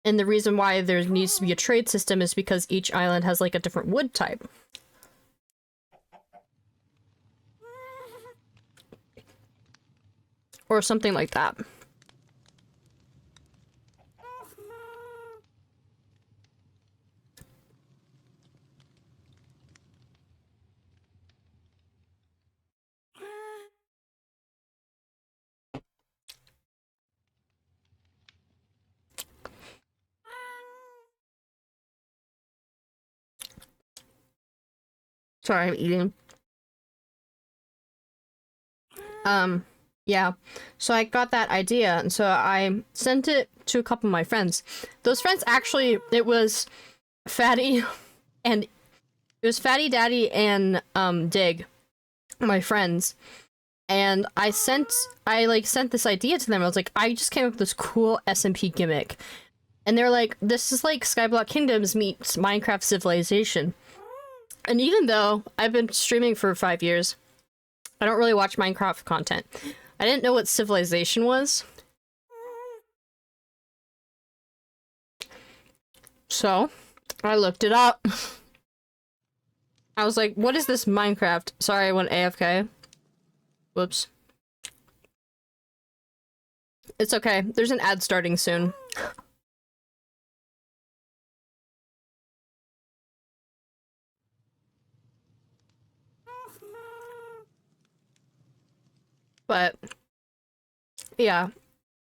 and the reason why there needs to be a trade system is because each island has, like, a different wood type. Or something like that. Sorry, I'm eating. Yeah. So I got that idea, and so I sent it to a couple of my friends. Those friends actually, it was Fatty and... It was Fatty Daddy and, Dig, my friends. And I sent this idea to them. I was like, I just came up with this cool SMP gimmick. And they're like, this is like Skyblock Kingdoms meets Minecraft Civilization. And even though I've been streaming for 5 years, I don't really watch Minecraft content. I didn't know what Civilization was. So, I looked it up. I was like, what is this Minecraft? Sorry, I went AFK. Whoops. It's okay. There's an ad starting soon. But, yeah.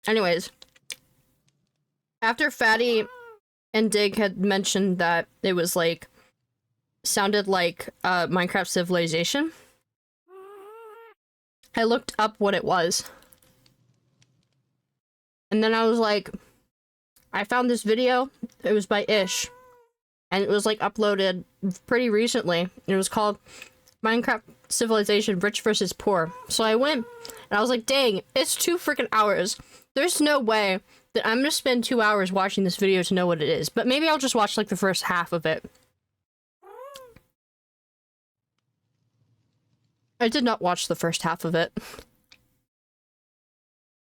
Anyways. After Fatty and Dig had mentioned that it was like, sounded like Minecraft Civilization, I looked up what it was. And then I was like, I found this video. It was by Ish. And it was like uploaded pretty recently. It was called Minecraft Civilization, rich versus poor. So I went and I was like, dang, it's 2 freaking hours. There's no way that I'm gonna spend 2 hours watching this video to know what it is. But maybe I'll just watch like the first half of it. I did not watch the first half of it.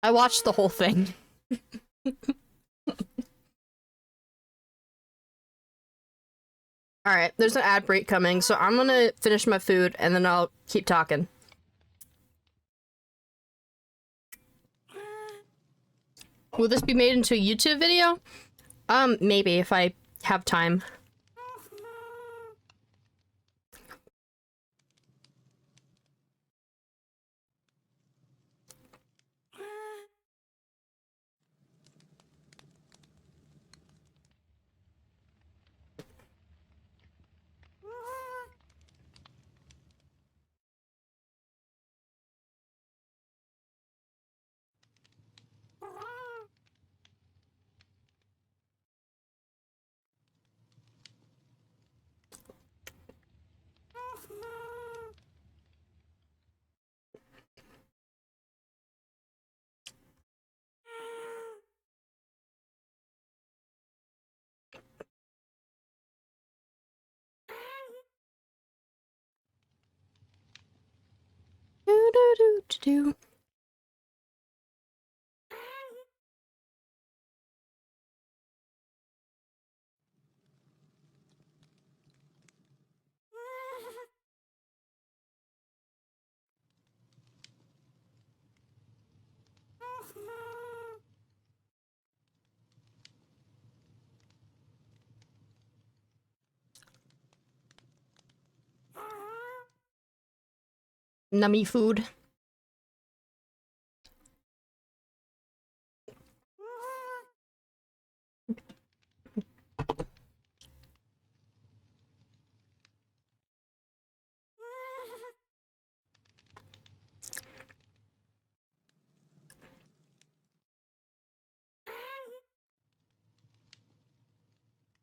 I watched the whole thing. Alright, there's an ad break coming, so I'm gonna finish my food and then I'll keep talking. Will this be made into a YouTube video? Maybe if I have time. Do do do do do. Nummy food.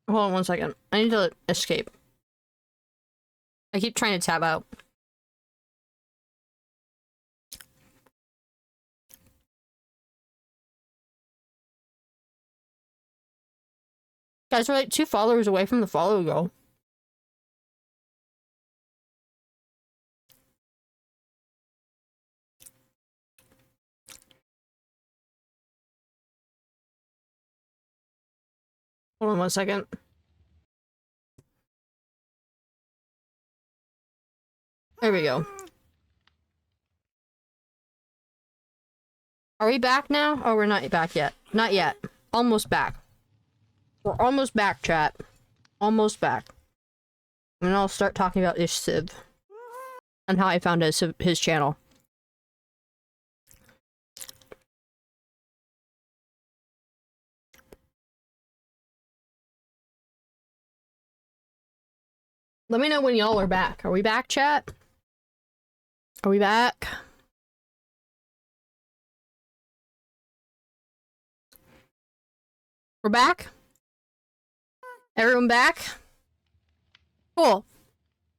Hold on 1 second. I need to escape. I keep trying to tab out. Guys, we're like 2 followers away from the follow goal. Hold on 1 second. There we go. Are we back now? Oh, we're not back yet. Not yet. Almost back. We're almost back, chat. Almost back. And I'll start talking about Ish Civ. And how I found his channel. Let me know when y'all are back. Are we back, chat? Are we back? We're back? Everyone back? Cool.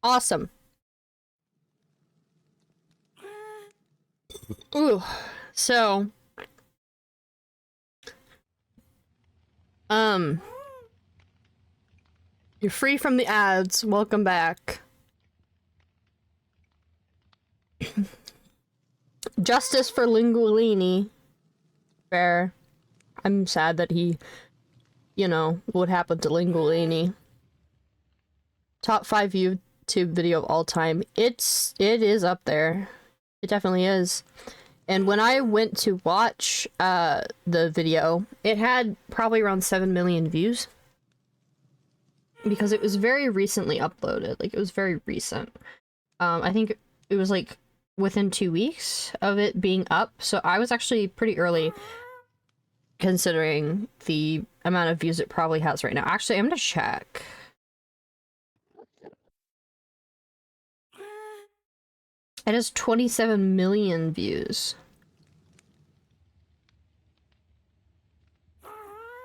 Awesome. Ooh. So. You're free from the ads. Welcome back. Justice for Linguini. Fair. I'm sad that he, you know, what happened to Linguini. Top 5 YouTube video of all time. It is up there. It definitely is. And when I went to watch the video, it had probably around 7 million views. Because it was very recently uploaded. Like, it was very recent. I think it was like within 2 weeks of it being up. So I was actually pretty early considering the amount of views it probably has right now. Actually, I'm gonna check. It has 27 million views.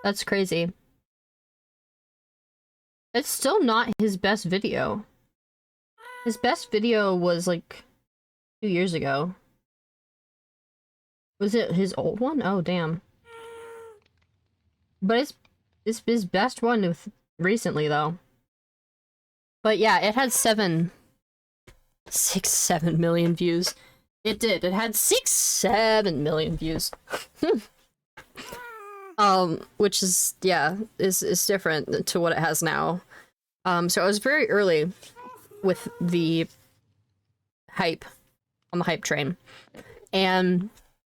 That's crazy. It's still not his best video. His best video was like 2 years ago. Was it his old one? Oh, damn. But it's his best one with recently, though. But yeah, it had 7 million views. It did. It had 7 million views. Which is, yeah, is different to what it has now. So I was very early with the hype, on the hype train. And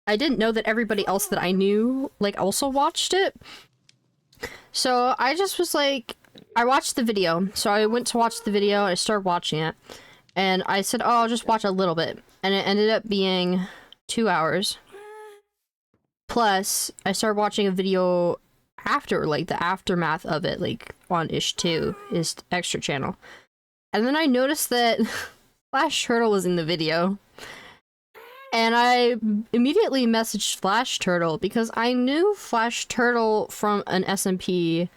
I didn't know that everybody else that I knew, like, also watched it. So I just was like, I watched the video. So I went to watch the video and I started watching it. And I said, oh, I'll just watch a little bit. And it ended up being 2 hours. Plus, I started watching a video after, like, the aftermath of it, like, on Ish2, his extra channel. And then I noticed that Flash Turtle was in the video. And I immediately messaged Flash Turtle because I knew Flash Turtle from an SMP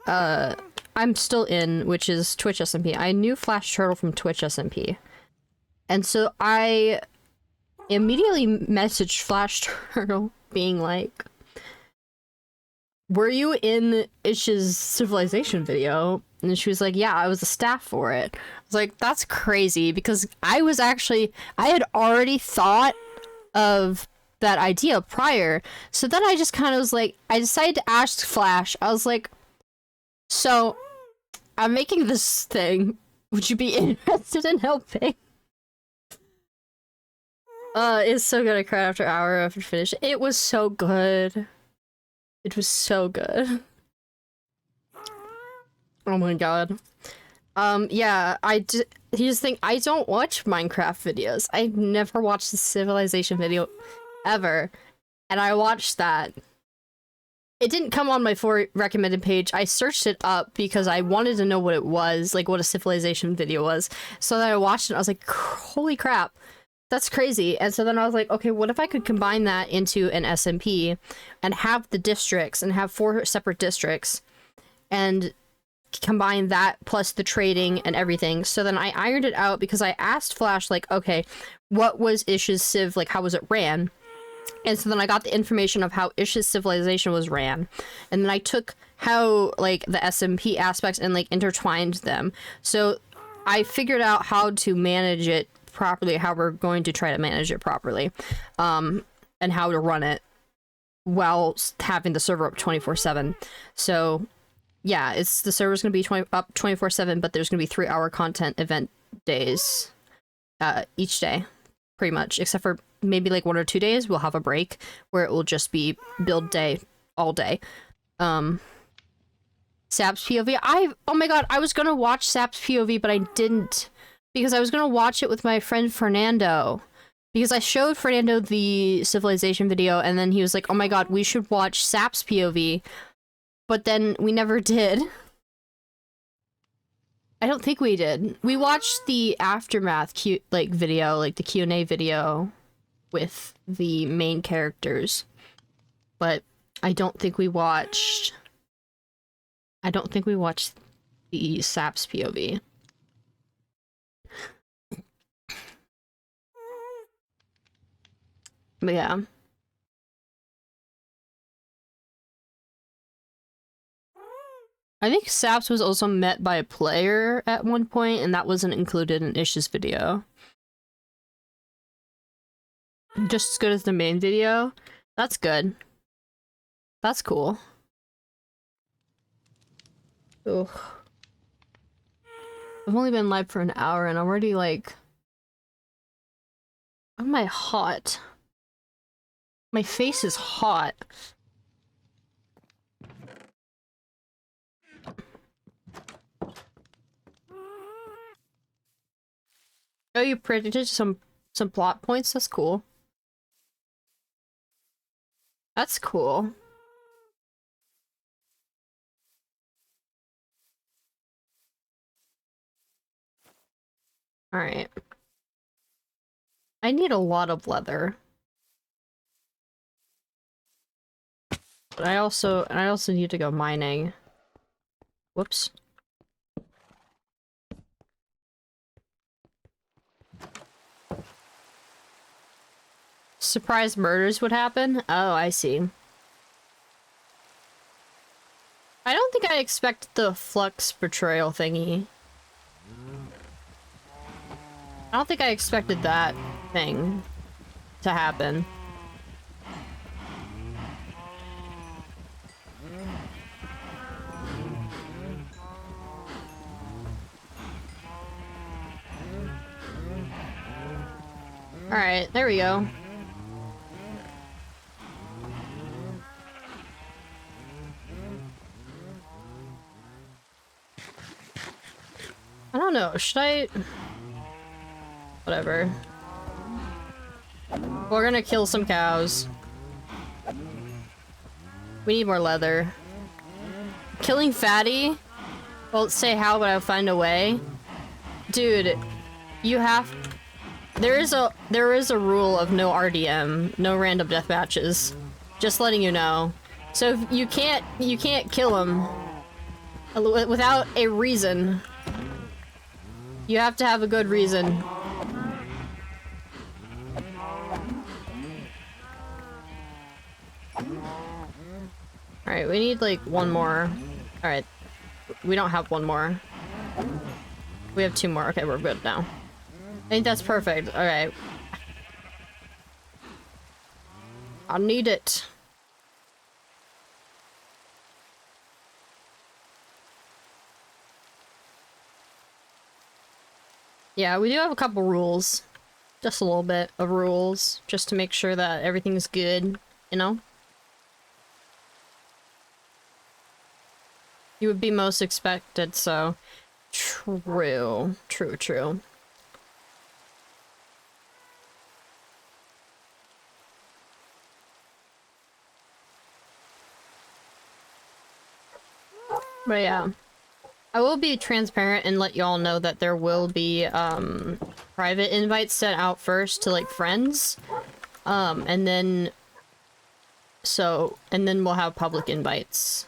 that I'm still in, which is Twitch SMP. I knew Flash Turtle from Twitch SMP. And so I immediately messaged Flash Turtle being like, were you in Ish's Civilization video? And she was like, yeah, I was the staff for it. I was like, that's crazy, because I had already thought of that idea prior. So then I just kind of was like, I decided to ask Flash. I was like, so I'm making this thing. Would you be interested in helping? It's so good. I cried after hour after finish. It was so good. It was so good. Oh my god. Yeah, here's the thing, I don't watch Minecraft videos. I never watched the Civilization video ever. And I watched that. It didn't come on my for recommended page. I searched it up because I wanted to know what it was, like what a Civilization video was. So then I watched it and I was like, holy crap, that's crazy. And so then I was like, okay, what if I could combine that into an SMP and have the districts and have 4 separate districts and combine that plus the trading and everything. So then I ironed it out because I asked Flash, like, okay, what was Ish's Civ, like, how was it ran? And so then I got the information of how Ish's Civilization was ran. And then I took how, like, the SMP aspects and, like, intertwined them. So I figured out how to manage it properly, how we're going to try to manage it properly, and how to run it while having the server up 24/7. So yeah, the server's gonna be up 24/7, but there's gonna be 3-hour content event days each day, pretty much, except for maybe like 1 or 2 days we'll have a break where it will just be build day all day. Sap's POV, oh my god, I was gonna watch Sap's POV, but I didn't, because I was gonna watch it with my friend Fernando, because I showed Fernando the Civilization video and then he was like, oh my god, we should watch Sap's POV. But then we never did. I don't think we did. We watched the aftermath video, like the QnA video with the main characters. But I don't think we watched the Sap's POV. But yeah. I think Saps was also met by a player at one point, and that wasn't included in Ish's video. Just as good as the main video? That's good. That's cool. Ugh. I've only been live for an hour and I'm already like... Why am I hot? My face is hot. Oh, you predicted some plot points? That's cool. That's cool. Alright. I need a lot of leather. But I also need to go mining. Whoops. Surprise murders would happen? Oh, I see. I don't think I expect the Flux betrayal thingy. I don't think I expected that thing to happen. Alright, there we go. I don't know, should I... Whatever. We're gonna kill some cows. We need more leather. Killing Fatty? Won't say how, but I'll find a way. Dude, you have... There is a rule of no RDM, no random death matches. Just letting you know. So if you can't kill him without a reason. You have to have a good reason. Alright, we need like one more. Alright. We don't have one more. We have two more. Okay, we're good now. I think that's perfect. Alright. I need it. Yeah, we do have a couple rules. Just a little bit of rules. Just to make sure that everything's good, you know? You would be most expected, so... True. True, true. But yeah. I will be transparent and let y'all know that there will be, private invites sent out first to, like, friends. And then we'll have public invites.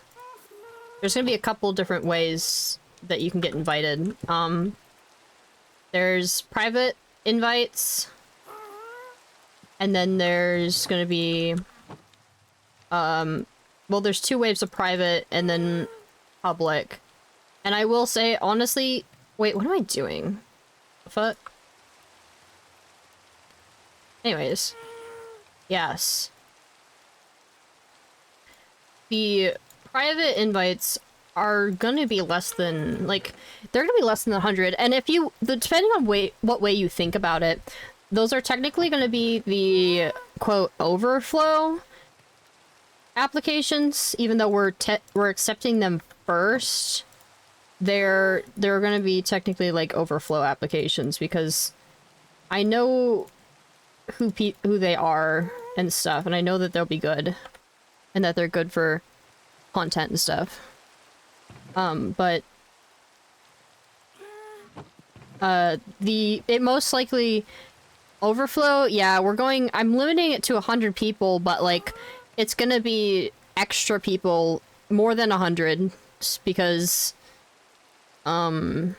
There's gonna be a couple different ways that you can get invited. There's private invites. And then there's gonna be, well, there's two waves of private and then public. And I will say, honestly... Wait, what am I doing? The fuck? Anyways. Yes. The private invites are gonna be less than... Like, they're gonna be less than 100. And if you... Depending on what way you think about it, those are technically gonna be the, quote, overflow applications, even though we're accepting them first. They're gonna be technically like overflow applications because I know who they are and stuff, and I know that they'll be good and that they're good for content and stuff. But it most likely overflow, yeah, I'm limiting it to 100 people, but like it's gonna be extra people, more than 100, because so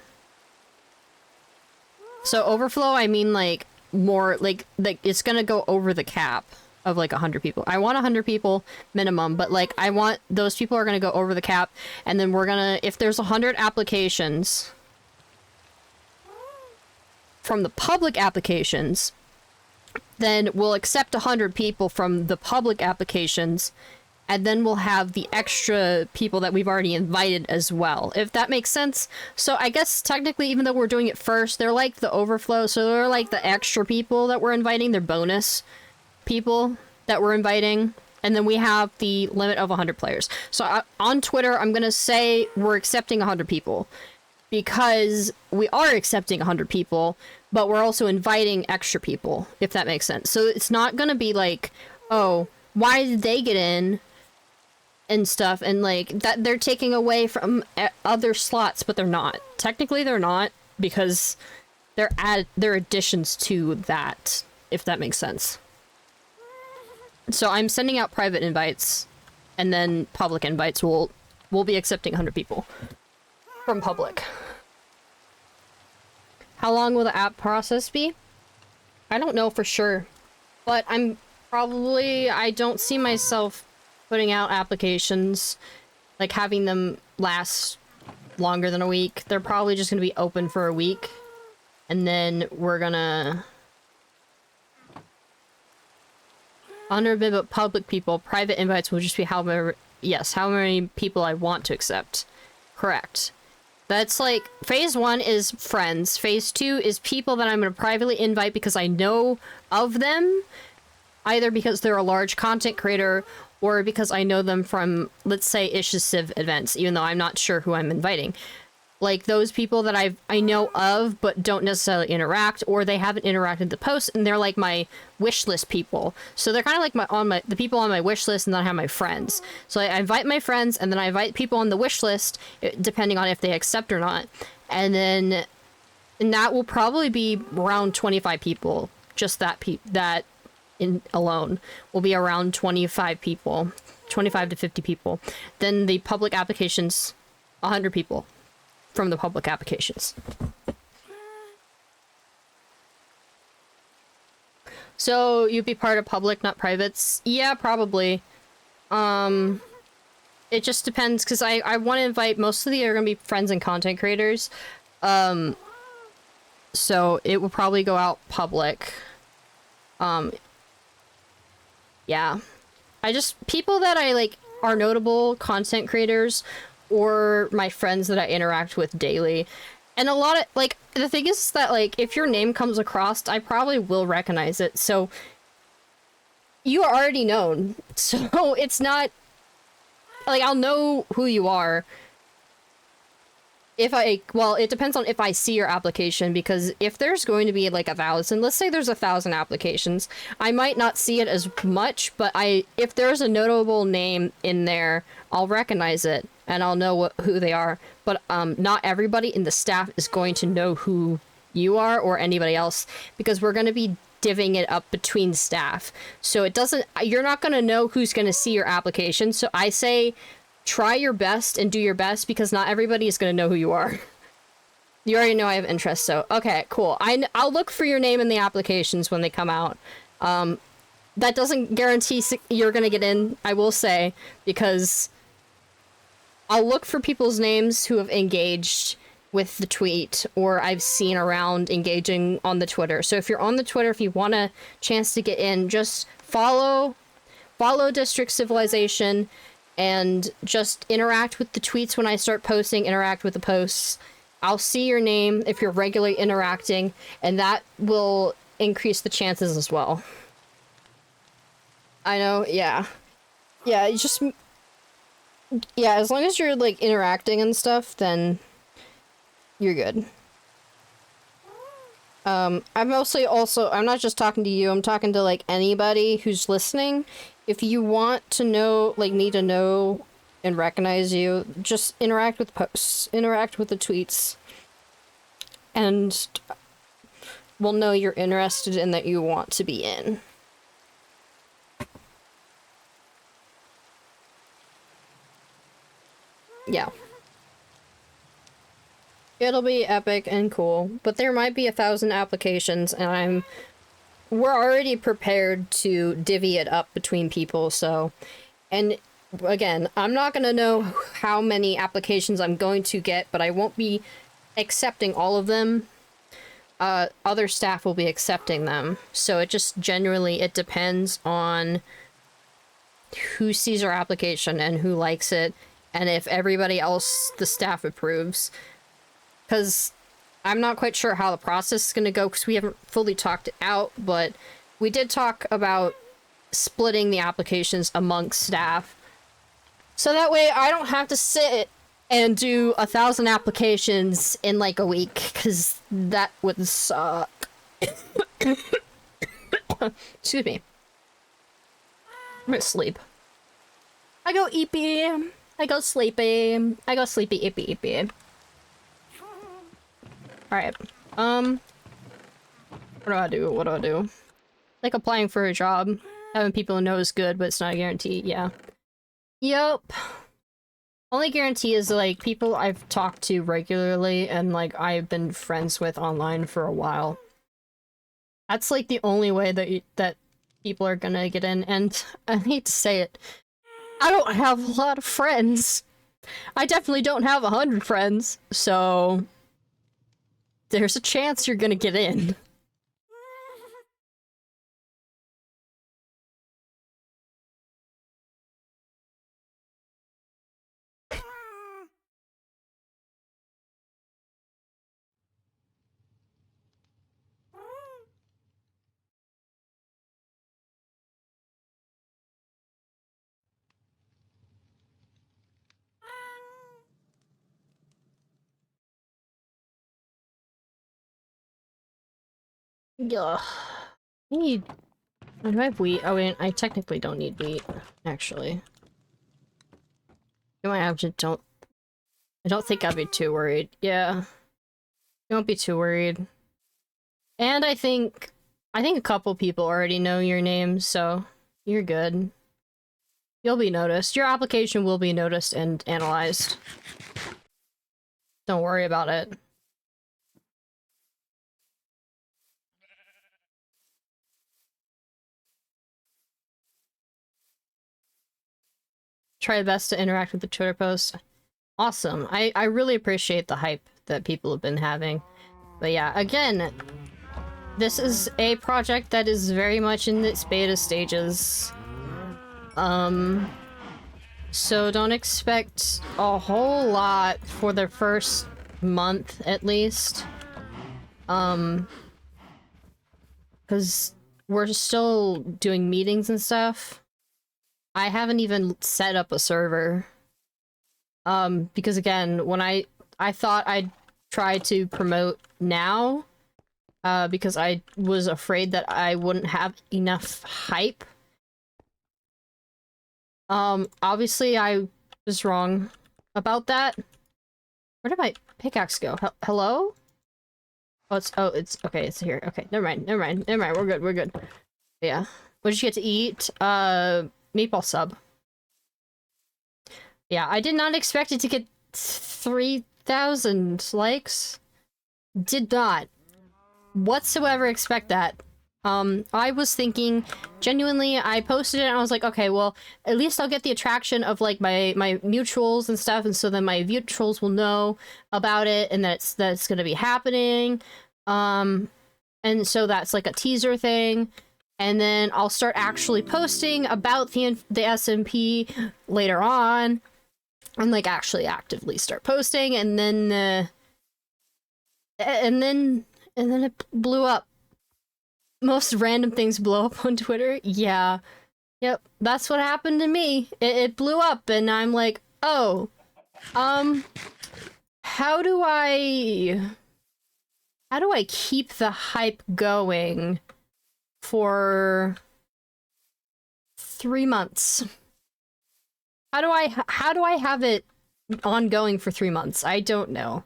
overflow, I mean like more like it's gonna go over the cap of like 100 people. I want 100 people minimum, but like I want those people are gonna go over the cap, and then we're gonna, if there's 100 applications from the public applications, then we'll accept 100 people from the public applications, and then we'll have the extra people that we've already invited as well, if that makes sense. So I guess technically, even though we're doing it first, they're like the overflow, so they're like the extra people that we're inviting, they're bonus people that we're inviting, and then we have the limit of 100 players. So on Twitter, I'm gonna say we're accepting 100 people, because we are accepting 100 people, but we're also inviting extra people, if that makes sense. So it's not gonna be like, oh, why did they get in? And stuff, and like that they're taking away from other slots, but they're not. Technically they're not, because they're additions to that, if that makes sense. So I'm sending out private invites, and then public invites we'll be accepting 100 people from public. How long will the app process be? I don't know for sure, but I'm Probably. I don't see myself putting out applications, like having them last longer than a week. They're probably just gonna be open for a week, and then we're gonna... Honorable but public people, private invites will just be however... Yes, how many people I want to accept. Correct. That's like, phase 1 is friends. Phase 2 is people that I'm going to privately invite because I know of them, either because they're a large content creator or because I know them from, let's say, Ish's Civ events, even though I'm not sure who I'm inviting. Like, those people that I know of but don't necessarily interact, or they haven't interacted the post, and they're like my wish list people. So they're kind of like the people on my wish list, and then I have my friends. So I invite my friends, and then I invite people on the wish list, depending on if they accept or not. And that will probably be around 25 people. Just that alone will be around 25 people, 25 to 50 people. Then the public applications, 100 people. From the public applications. So you'd be part of public, not privates? Yeah, probably. It just depends, because I want to invite, most of the are going to be friends and content creators. So it will probably go out public. Yeah. People that I like are notable content creators, or my friends that I interact with daily. And a lot of, like, the thing is that, like, if your name comes across, I probably will recognize it. So you are already known. So it's not, like, I'll know who you are. Well, it depends on if I see your application, because if there's going to be like 1,000, let's say there's 1,000 applications, I might not see it as much, but if there's a notable name in there, I'll recognize it and I'll know who they are. But not everybody in the staff is going to know who you are or anybody else, because we're going to be divvying it up between staff. So you're not going to know who's going to see your application. So I say, try your best and do your best, because not everybody is going to know who you are. You already know I have interest, so okay, cool. I'll look for your name in the applications when they come out. That doesn't guarantee you're going to get in, I will say, because I'll look for people's names who have engaged with the tweet, or I've seen around engaging on the Twitter. So if you're on the Twitter, if you want a chance to get in, just follow District Civilization, and just interact with the tweets when I start posting, interact with the posts. I'll see your name if you're regularly interacting, and that will increase the chances as well. I know, yeah. Yeah, as long as you're, like, interacting and stuff, then you're good. I'm mostly also, I'm not just talking to you, I'm talking to, like, anybody who's listening. If you want to know, like, need to know and recognize you, just interact with posts, interact with the tweets, and we'll know you're interested and that you want to be in. Yeah. It'll be epic and cool, but there might be 1,000 applications, and we're already prepared to divvy it up between people, so... And, again, I'm not gonna know how many applications I'm going to get, but I won't be accepting all of them. Other staff will be accepting them, so it just generally, it depends on who sees our application and who likes it, and if everybody else, the staff, approves. Because I'm not quite sure how the process is going to go, because we haven't fully talked it out, but we did talk about splitting the applications amongst staff. So that way I don't have to sit and do 1,000 applications in like a week, because that would suck. Excuse me. I'm gonna sleep. I go eepy. I go sleepy. I go sleepy eepy eepy. Alright. What do I do? What do I do? Like applying for a job. Having people know is good, but it's not a guarantee. Yeah. Yup. Only guarantee is like people I've talked to regularly and like I've been friends with online for a while. That's like the only way that people are gonna get in, and I hate to say it, I don't have a lot of friends. I definitely don't have 100 friends, so there's a chance you're gonna get in. Ugh. I need... Do I have wheat? Oh wait, I technically don't need wheat, actually. You might have to don't... I don't think I'd be too worried. Yeah. Don't be too worried. And I think a couple people already know your name, so you're good. You'll be noticed. Your application will be noticed and analyzed. Don't worry about it. Try best to interact with the Twitter post. Awesome. I really appreciate the hype that people have been having. But yeah, again, this is a project that is very much in its beta stages. So don't expect a whole lot for the first month, at least. Because we're still doing meetings and stuff. I haven't even set up a server. Because again, when I thought I'd try to promote now, because I was afraid that I wouldn't have enough hype. Obviously I was wrong about that. Where did my pickaxe go? Hello? Oh, it's okay, it's here. Okay, never mind, we're good. Yeah. What did you get to eat? Meatball sub. Yeah, I did not expect it to get 3,000 likes. Did not whatsoever expect that. I was thinking, genuinely, I posted it and I was like, okay, well, at least I'll get the attraction of, like, my mutuals and stuff, and so then my mutuals will know about it and that it's gonna be happening. And so that's, like, a teaser thing. And then I'll start actually posting about the SMP later on. And, like, actually actively start posting, and then, and then it blew up. Most random things blow up on Twitter. Yeah. Yep. That's what happened to me. It blew up and I'm like, oh, how do I keep the hype going for 3 months? How do I have it ongoing for 3 months? I don't know.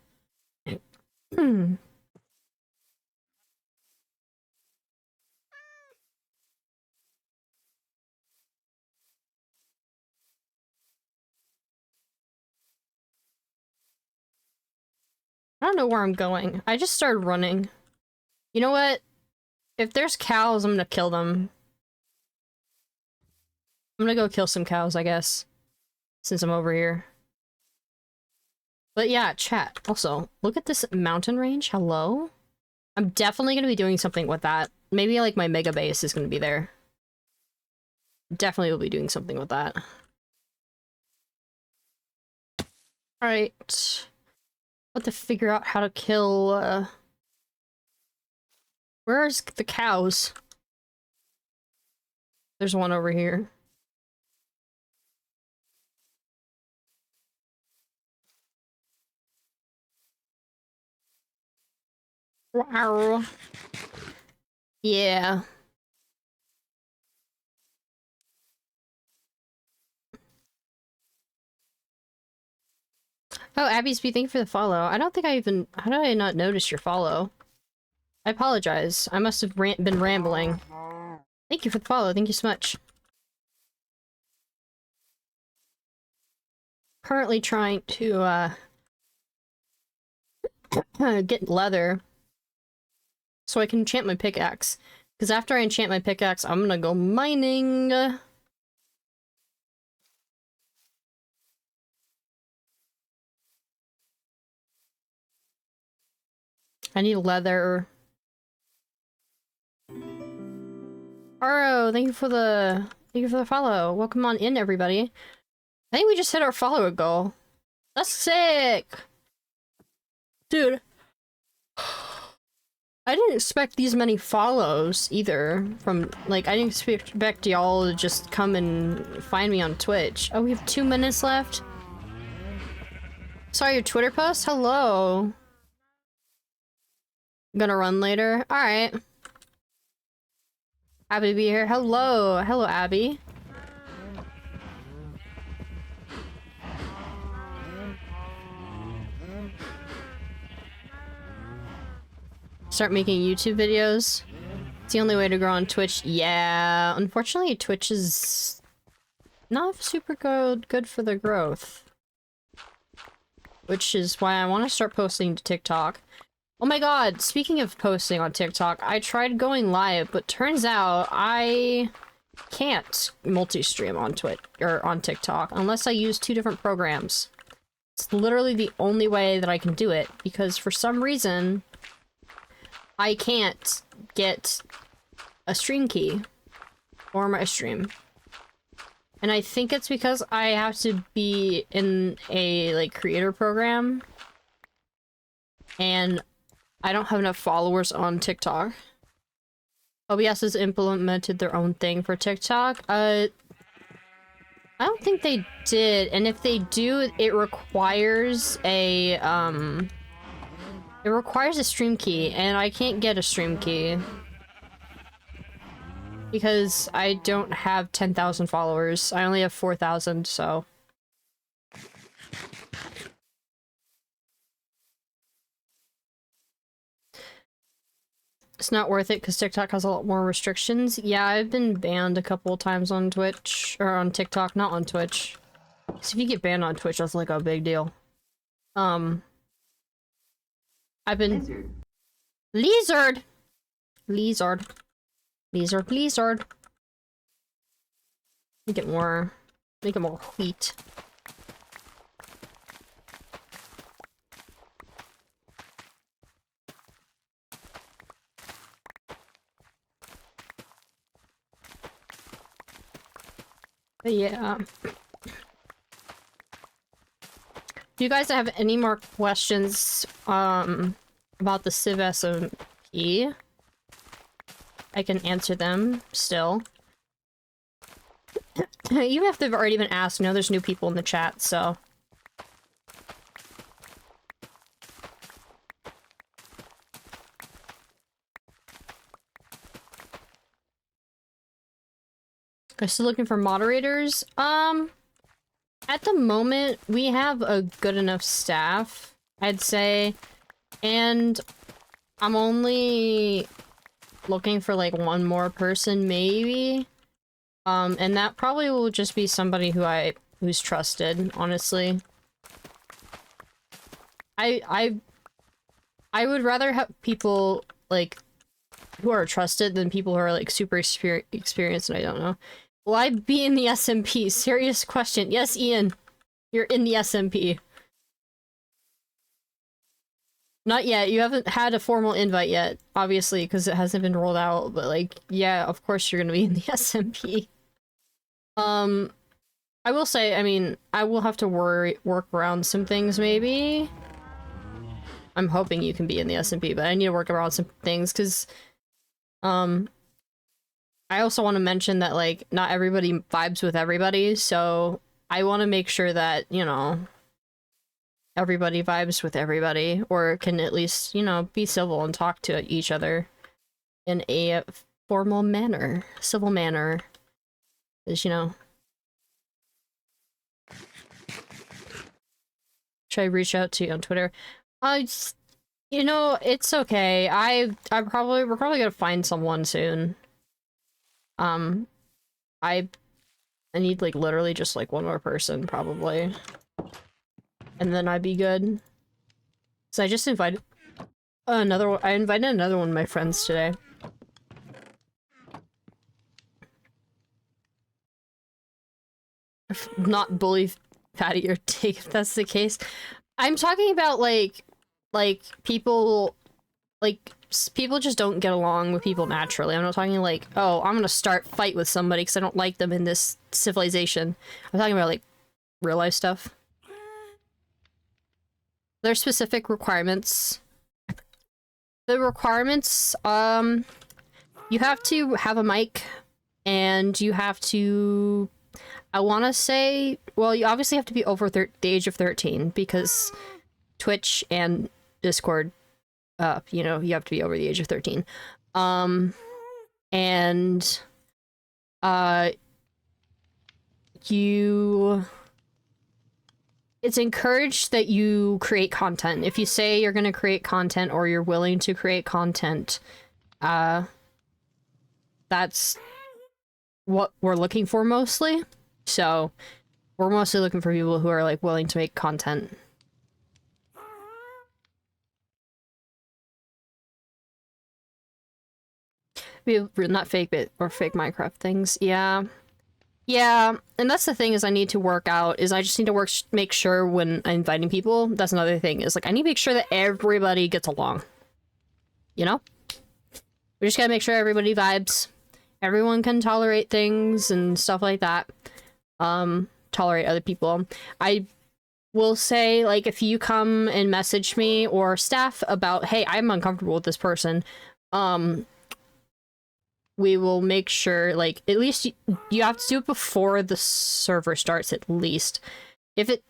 I don't know where I'm going. I just started running. You know what? If there's cows, I'm gonna kill them. I'm gonna go kill some cows, I guess. Since I'm over here. But yeah, chat. Also, look at this mountain range. Hello? I'm definitely gonna be doing something with that. Maybe, like, my mega base is gonna be there. Definitely will be doing something with that. Alright. Have to figure out how to kill, Where's the cows? There's one over here. Wow. Yeah. Oh, Abby's thank you for the follow. I don't think I even... How did I not notice your follow? I apologize. I must have been rambling. Thank you for the follow. Thank you so much. Currently trying to, get leather so I can enchant my pickaxe. Because after I enchant my pickaxe, I'm gonna go mining. I need leather. Aro, thank you for the follow. Welcome on in, everybody. I think we just hit our follower goal. That's sick! Dude. I didn't expect these many follows either from, like, I didn't expect y'all to just come and find me on Twitch. Oh, we have 2 minutes left? Sorry, your Twitter post? Hello. Gonna run later? Alright. Happy to be here. Hello. Hello, Abby. Start making YouTube videos. It's the only way to grow on Twitch. Yeah, unfortunately Twitch is not super good for the growth. Which is why I want to start posting to TikTok. Oh my god, speaking of posting on TikTok, I tried going live, but turns out I can't multi-stream on Twitch or on TikTok unless I use 2 different programs. It's literally the only way that I can do it, because for some reason I can't get a stream key for my stream. And I think it's because I have to be in a, like, creator program. And I don't have enough followers on TikTok. OBS has implemented their own thing for TikTok. I don't think they did. And if they do, it requires a, it requires a stream key, and I can't get a stream key. Because I don't have 10,000 followers. I only have 4,000, so... It's not worth it because TikTok has a lot more restrictions. Yeah, I've been banned a couple of times on Twitch, or on TikTok, not on Twitch. Because if you get banned on Twitch, that's like a big deal. I've been... Lizard! Lizard. Lizard, lizard. Make it more wheat. But yeah. Do you guys have any more questions about the Civ SMP? I can answer them still. Even if they've already been asked, no, there's new people in the chat, so. I'm still looking for moderators. At the moment, we have a good enough staff, I'd say. And I'm only looking for like 1 more person, maybe. And that probably will just be somebody who's trusted, honestly. I would rather have people like who are trusted than people who are like super experienced and I don't know. Will I be in the SMP? Serious question. Yes, Ian. You're in the SMP. Not yet. You haven't had a formal invite yet, obviously, because it hasn't been rolled out, but like, yeah, of course you're gonna be in the SMP. I will say, I mean, I will have to work around some things, maybe. I'm hoping you can be in the SMP, but I need to work around some things, because, I also want to mention that, like, not everybody vibes with everybody, so I want to make sure that, you know, everybody vibes with everybody, or can at least, you know, be civil and talk to each other in a formal manner, civil manner, because, you know. Should I reach out to you on Twitter? You know, it's okay. we're probably gonna find someone soon. I need, like, literally just, like, 1 more person, probably. And then I'd be good. So I just invited I invited another one of my friends today. not bully Patty or Tig if that's the case. I'm talking about like people, like people just don't get along with people naturally. I'm not talking like, oh, I'm gonna start fight with somebody because I don't like them in this civilization. I'm talking about like real life stuff. There's specific requirements. The requirements, you have to have a mic, and you have to, I want to say, well, you obviously have to be over the age of 13, because Twitch and Discord, you know, you have to be over the age of 13. And, it's encouraged that you create content. If you say you're going to create content or you're willing to create content, that's what we're looking for mostly. So we're mostly looking for people who are like willing to make content. Not fake bit or fake Minecraft things. Yeah. Yeah, and that's the thing is I need to work out, is I just need to make sure when I'm inviting people, that's another thing, is like I need to make sure that everybody gets along. You know? We just gotta make sure everybody vibes. Everyone can tolerate things and stuff like that. Tolerate other people. I will say, like, if you come and message me or staff about, hey, I'm uncomfortable with this person, we will make sure, like, at least you have to do it before the server starts, at least. If it,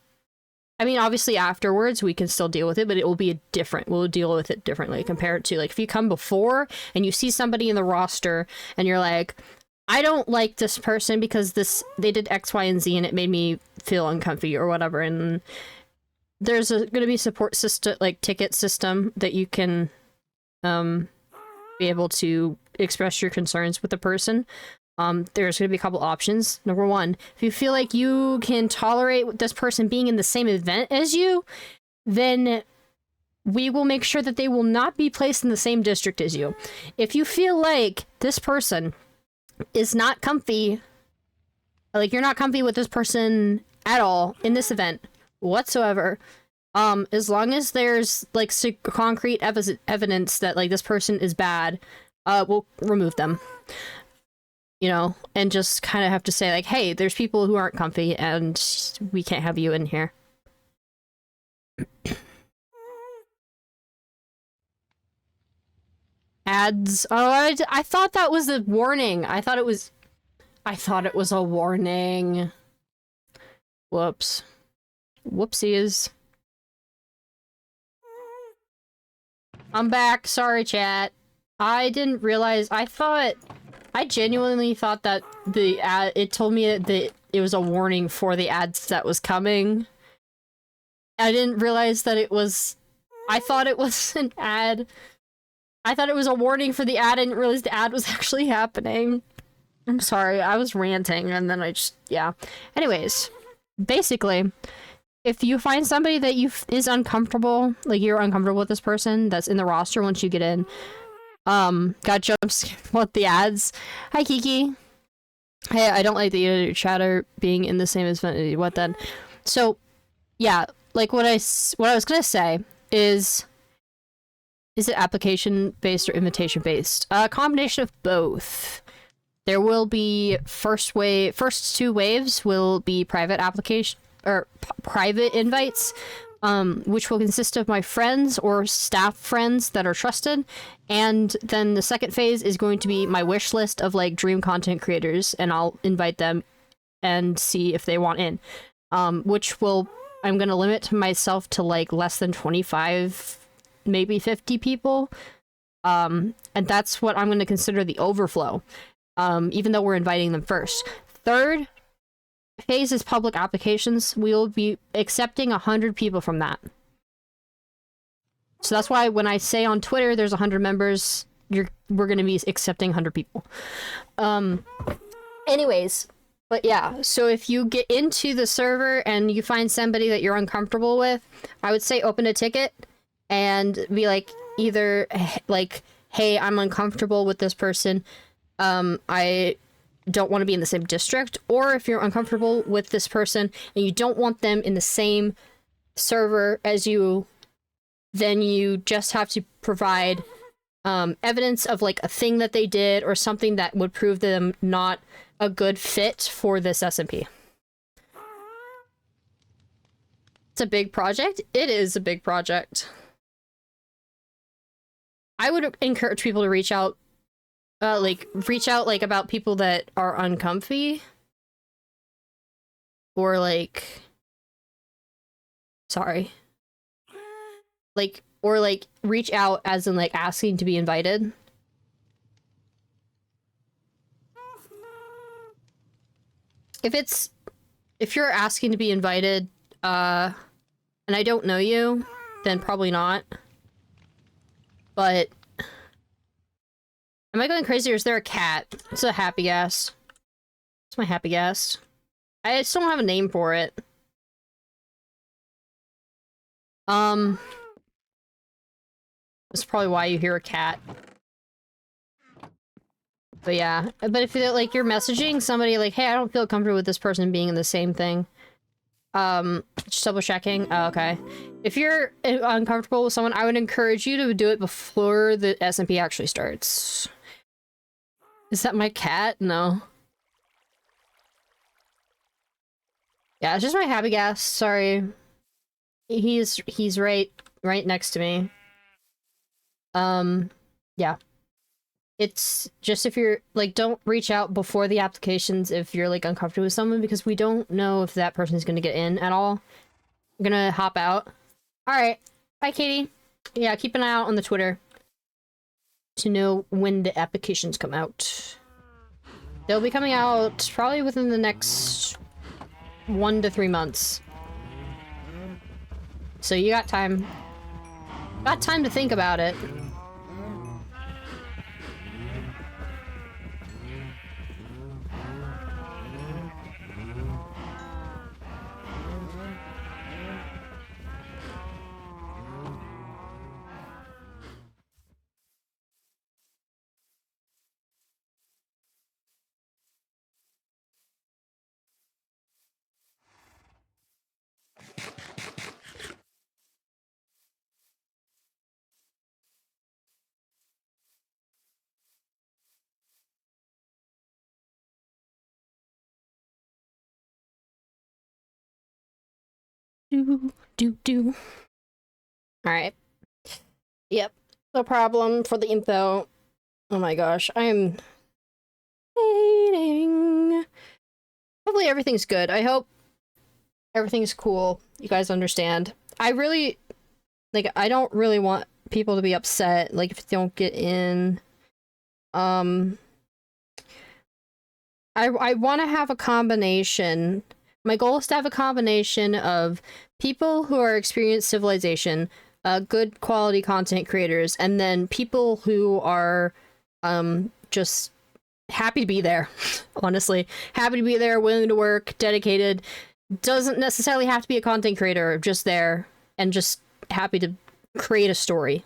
I mean, obviously afterwards we can still deal with it, but it will be we'll deal with it differently compared to, like, if you come before and you see somebody in the roster and you're like, I don't like this person because they did X, Y, and Z and it made me feel uncomfy or whatever, and there's gonna be support system, like ticket system that you can, be able to express your concerns with the person. There's going to be a couple options. Number one, if you feel like you can tolerate this person being in the same event as you, then we will make sure that they will not be placed in the same district as you. If you feel like this person is not comfy, like you're not comfy with this person at all in this event whatsoever, as long as there's like concrete evidence that like this person is bad, we'll remove them. You know, and just kind of have to say like, hey, there's people who aren't comfy and we can't have you in here. Ads. Oh, I thought that was a warning. I thought it was a warning. Whoops. Whoopsies. I'm back. Sorry, chat. I didn't realize. I genuinely thought that the ad, it told me that it was a warning for the ads that was coming. I didn't realize that it was, I thought it was an ad. I thought it was a warning for the ad. I didn't realize the ad was actually happening. I'm sorry. I was ranting and then yeah. Anyways, basically, if you find somebody that is uncomfortable, like you're uncomfortable with this person that's in the roster once you get in, got jumps with the ads. Hi, Kiki. Hey, I don't like the chatter being in the same event. What then? So, yeah, like what I was gonna say is it application based or invitation based? A combination of both. There will be first two waves will be private application or private invites, which will consist of my friends or staff friends that are trusted. And then the second phase is going to be my wish list of like dream content creators, and I'll invite them and see if they want in. I'm going to limit myself to like less than 25, maybe 50 people. And that's what I'm going to consider the overflow, even though we're inviting them first. Third phase is public applications. We will be accepting 100 people from that. So that's why when I say on Twitter there's 100 members, we're going to be accepting 100 people. Anyways, but yeah, so if you get into the server and you find somebody that you're uncomfortable with, I would say open a ticket and be like, either like, hey, I'm uncomfortable with this person. don't want to be in the same district, or if you're uncomfortable with this person and you don't want them in the same server as you, then you just have to provide evidence of like a thing that they did or something that would prove them not a good fit for this SMP. It's a big project. It is a big project. I would encourage people to reach out about people that are uncomfy, or like, sorry, like, or like reach out as in like asking to be invited. If you're asking to be invited, and I don't know you, then probably not. But am I going crazy, or is there a cat? It's a happy gas. It's my happy gas. I still don't have a name for it. That's probably why you hear a cat. But yeah, but if you're like, you're messaging somebody like, hey, I don't feel comfortable with this person being in the same thing. Just double checking. Oh, okay. If you're uncomfortable with someone, I would encourage you to do it before the SMP actually starts. Is that my cat? No. Yeah, it's just my happy gas. Sorry. He's right next to me. Yeah. It's just, if you're like, don't reach out before the applications if you're like uncomfortable with someone, because we don't know if that person is going to get in at all. I'm gonna hop out. All right. Bye, Katie. Yeah, keep an eye out on the Twitter to know when the applications come out. They'll be coming out probably within the next 1 to 3 months. So you got time. Got time to think about it. Do. Alright. Yep. No problem for the info. Oh my gosh. I'm waiting. Hopefully everything's good. I hope everything's cool. You guys understand. I really, like, I don't really want people to be upset, like, if they don't get in. I want to have a combination. My goal is to have a combination of people who are experienced civilization, good quality content creators, and then people who are just happy to be there. Honestly, happy to be there, willing to work, dedicated. Doesn't necessarily have to be a content creator, just there and just happy to create a story.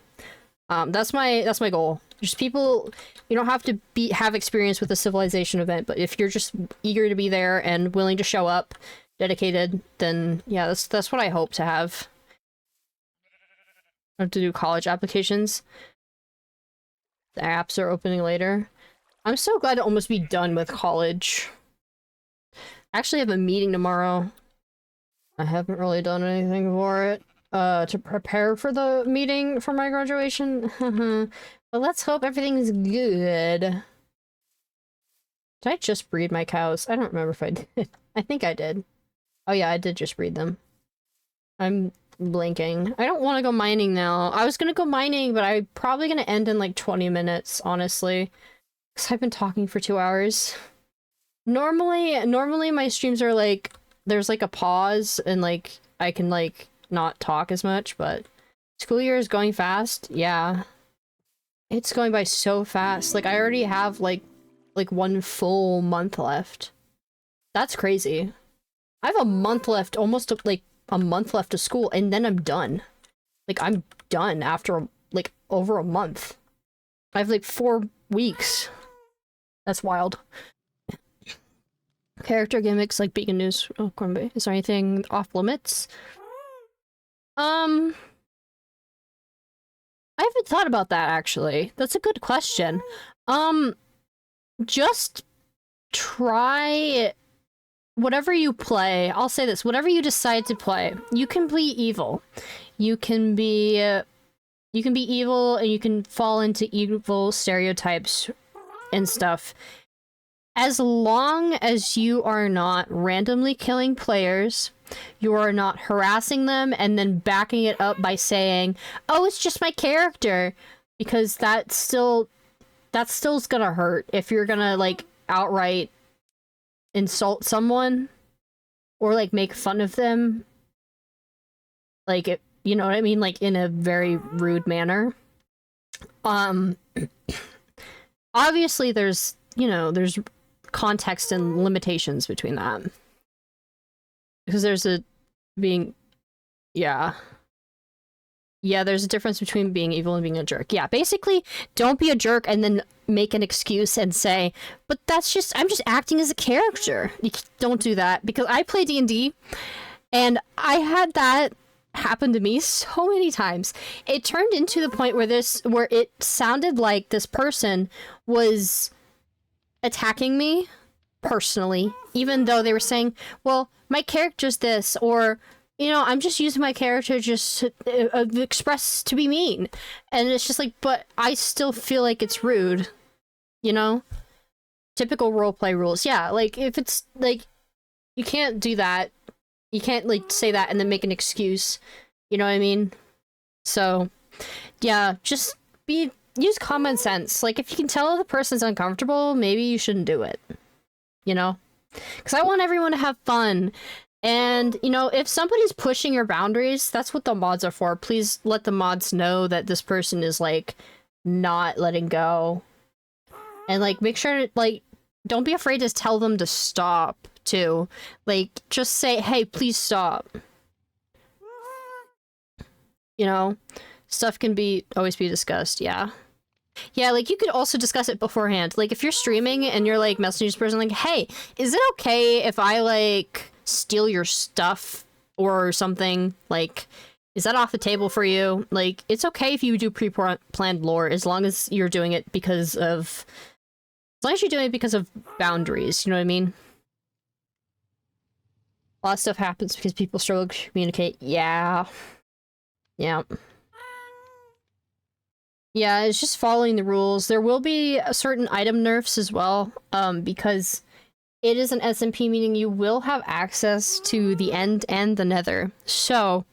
That's my goal. Just people, you don't have to have experience with a civilization event, but if you're just eager to be there and willing to show up, dedicated, then yeah, that's what I hope to have. I have to do college applications. The apps are opening later. I'm so glad to almost be done with college. I actually have a meeting tomorrow. I haven't really done anything for it. To prepare for the meeting for my graduation. But let's hope everything's good. Did I just breed my cows? I don't remember if I did. I think I did. Oh yeah, I did just breed them. I'm blinking. I don't want to go mining now. I was gonna go mining, but I'm probably gonna end in like 20 minutes, honestly. Because I've been talking for 2 hours. Normally my streams are like, there's like a pause and like I can like not talk as much, but school year is going fast. Yeah. It's going by so fast. Like, I already have like 1 full month left. That's crazy. I have a month left, almost like a month left of school, and then I'm done. Like, I'm done after like over a month. I have like 4 weeks. That's wild. Character gimmicks like beacon news. Oh, is there anything off limits? I haven't thought about that actually. That's a good question. Just try whatever you play. I'll say this: whatever you decide to play, you can be evil. You can be evil, and you can fall into evil stereotypes and stuff. As long as you are not randomly killing players, you are not harassing them and then backing it up by saying, "Oh, it's just my character," because that still's gonna hurt if you're gonna like outright insult someone or like make fun of them, like you know what I mean, like in a very rude manner. Obviously there's context and limitations between that, because there's a there's a difference between being evil and being a jerk. Yeah, basically don't be a jerk and then make an excuse and say, but I'm just acting as a character. You don't do that, because I play D&D and I had that happen to me so many times. It turned into the point where it sounded like this person was attacking me personally, even though they were saying, well, my character's this, or I'm just using my character just to express to be mean. And it's just like, but I still feel like it's rude, typical roleplay rules. Yeah, like if it's like, you can't do that, you can't like say that and then make an excuse, you know what I mean? So yeah, just use common sense. Like, if you can tell the person's uncomfortable, maybe you shouldn't do it. Because I want everyone to have fun. And, if somebody's pushing your boundaries, that's what the mods are for. Please let the mods know that this person is, like, not letting go. And, like, make sure, like, don't be afraid to tell them to stop, too. Like, just say, hey, please stop. Stuff can always be discussed, yeah. Yeah, like, you could also discuss it beforehand. Like, if you're streaming and you're, like, messaging this person, like, hey, is it okay if I, like, steal your stuff or something? Like, is that off the table for you? Like, it's okay if you do pre-planned lore, as long as you're doing it because of boundaries, you know what I mean? A lot of stuff happens because people struggle to communicate. Yeah. Yeah, it's just following the rules. There will be a certain item nerfs as well, because it is an SMP, meaning you will have access to the End and the Nether. So,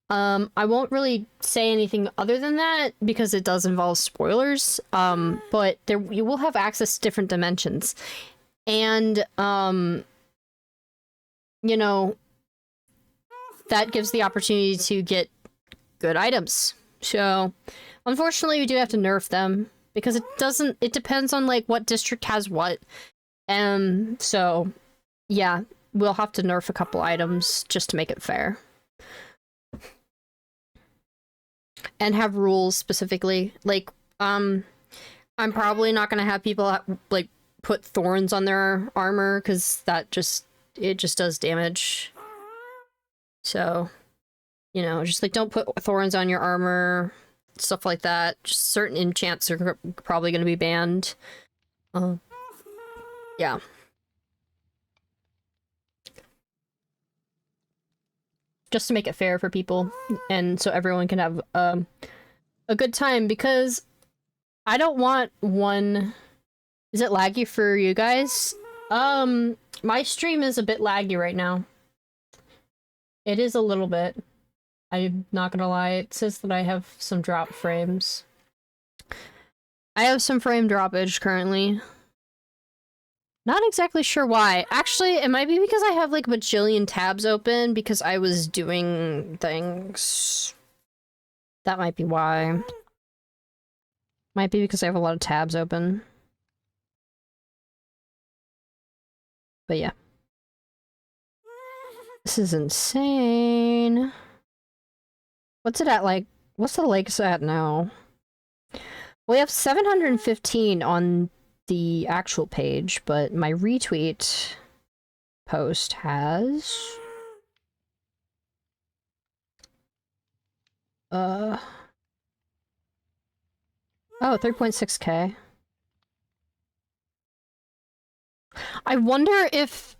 I won't really say anything other than that, because it does involve spoilers, but you will have access to different dimensions. And, that gives the opportunity to get good items. So, unfortunately, we do have to nerf them, because it depends on, like, what district has what. So, yeah, we'll have to nerf a couple items just to make it fair. And have rules specifically. Like, I'm probably not gonna have people, like, put thorns on their armor, because it just does damage. So, just, like, don't put thorns on your armor, stuff like that. Just certain enchants are probably going to be banned. Yeah. Just to make it fair for people, and so everyone can have a good time, because I don't want one... Is it laggy for you guys? My stream is a bit laggy right now. It is a little bit. I'm not gonna lie, it says that I have some drop frames. I have some frame droppage currently. Not exactly sure why. Actually, it might be because I have like a bajillion tabs open because I was doing things. That might be why. Might be because I have a lot of tabs open. But yeah. This is insane. What's it at, like? What's the likes at now? We have 715 on the actual page, but my retweet post has... Oh, 3.6K. I wonder if...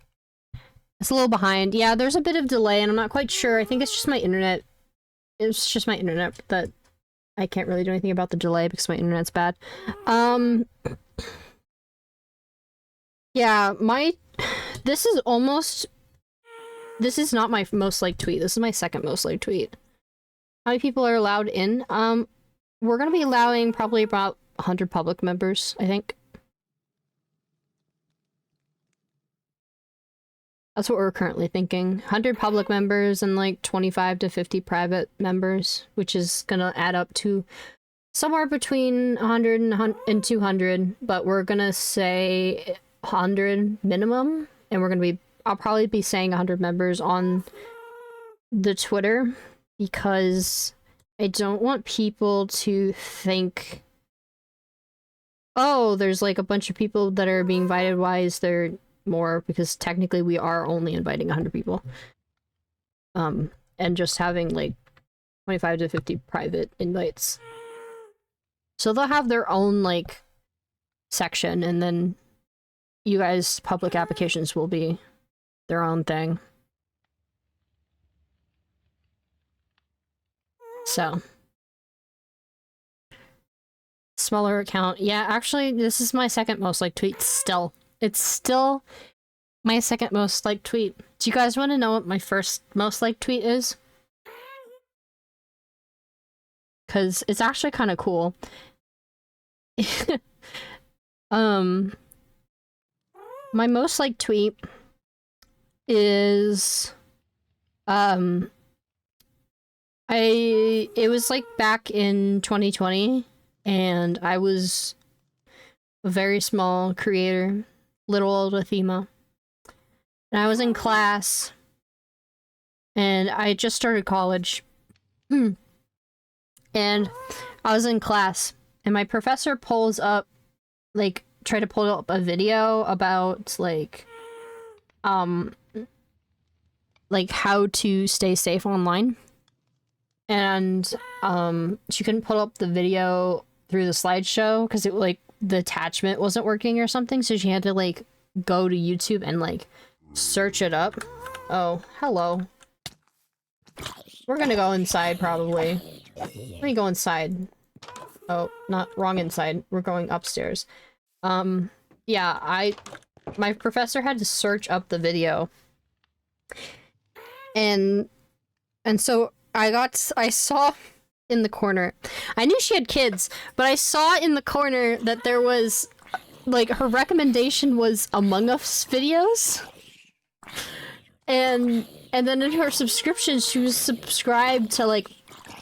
It's a little behind. Yeah, there's a bit of delay, and I'm not quite sure. I think it's just my internet. It's just my internet that I can't really do anything about the delay because my internet's bad. Yeah, this is almost... This is not my most liked tweet. This is my second most liked tweet. How many people are allowed in? We're gonna be allowing probably about 100 public members, I think. That's what we're currently thinking. 100 public members and like 25 to 50 private members, which is gonna add up to somewhere between 100 and 200, but we're gonna say 100 minimum, and I'll probably be saying 100 members on the Twitter, because I don't want people to think, oh, there's like a bunch of people that are being invited, why is there more? Because technically we are only inviting 100 people. And just having like 25 to 50 private invites. So they'll have their own like section, and then you guys' public applications will be their own thing. So. Smaller account. Yeah, actually, this is my second most liked tweet still. It's still my second most liked tweet. Do you guys want to know what my first most liked tweet is? Because it's actually kind of cool. My most liked tweet is... It was like back in 2020, and I was a very small creator, little old Athema. And I was in class, and I just started college. And I was in class, and my professor pulls up, like, tried to pull up a video about, like how to stay safe online. And she couldn't pull up the video through the slideshow because it like the attachment wasn't working or something, so she had to like go to YouTube and like search it up. Oh, hello. We're gonna go inside probably. Let me go inside. Oh, not wrong inside. We're going upstairs. Yeah, my professor had to search up the video. And so I saw in the corner, I knew she had kids, but I saw in the corner that there was, like, her recommendation was Among Us videos. And then in her subscription, she was subscribed to, like,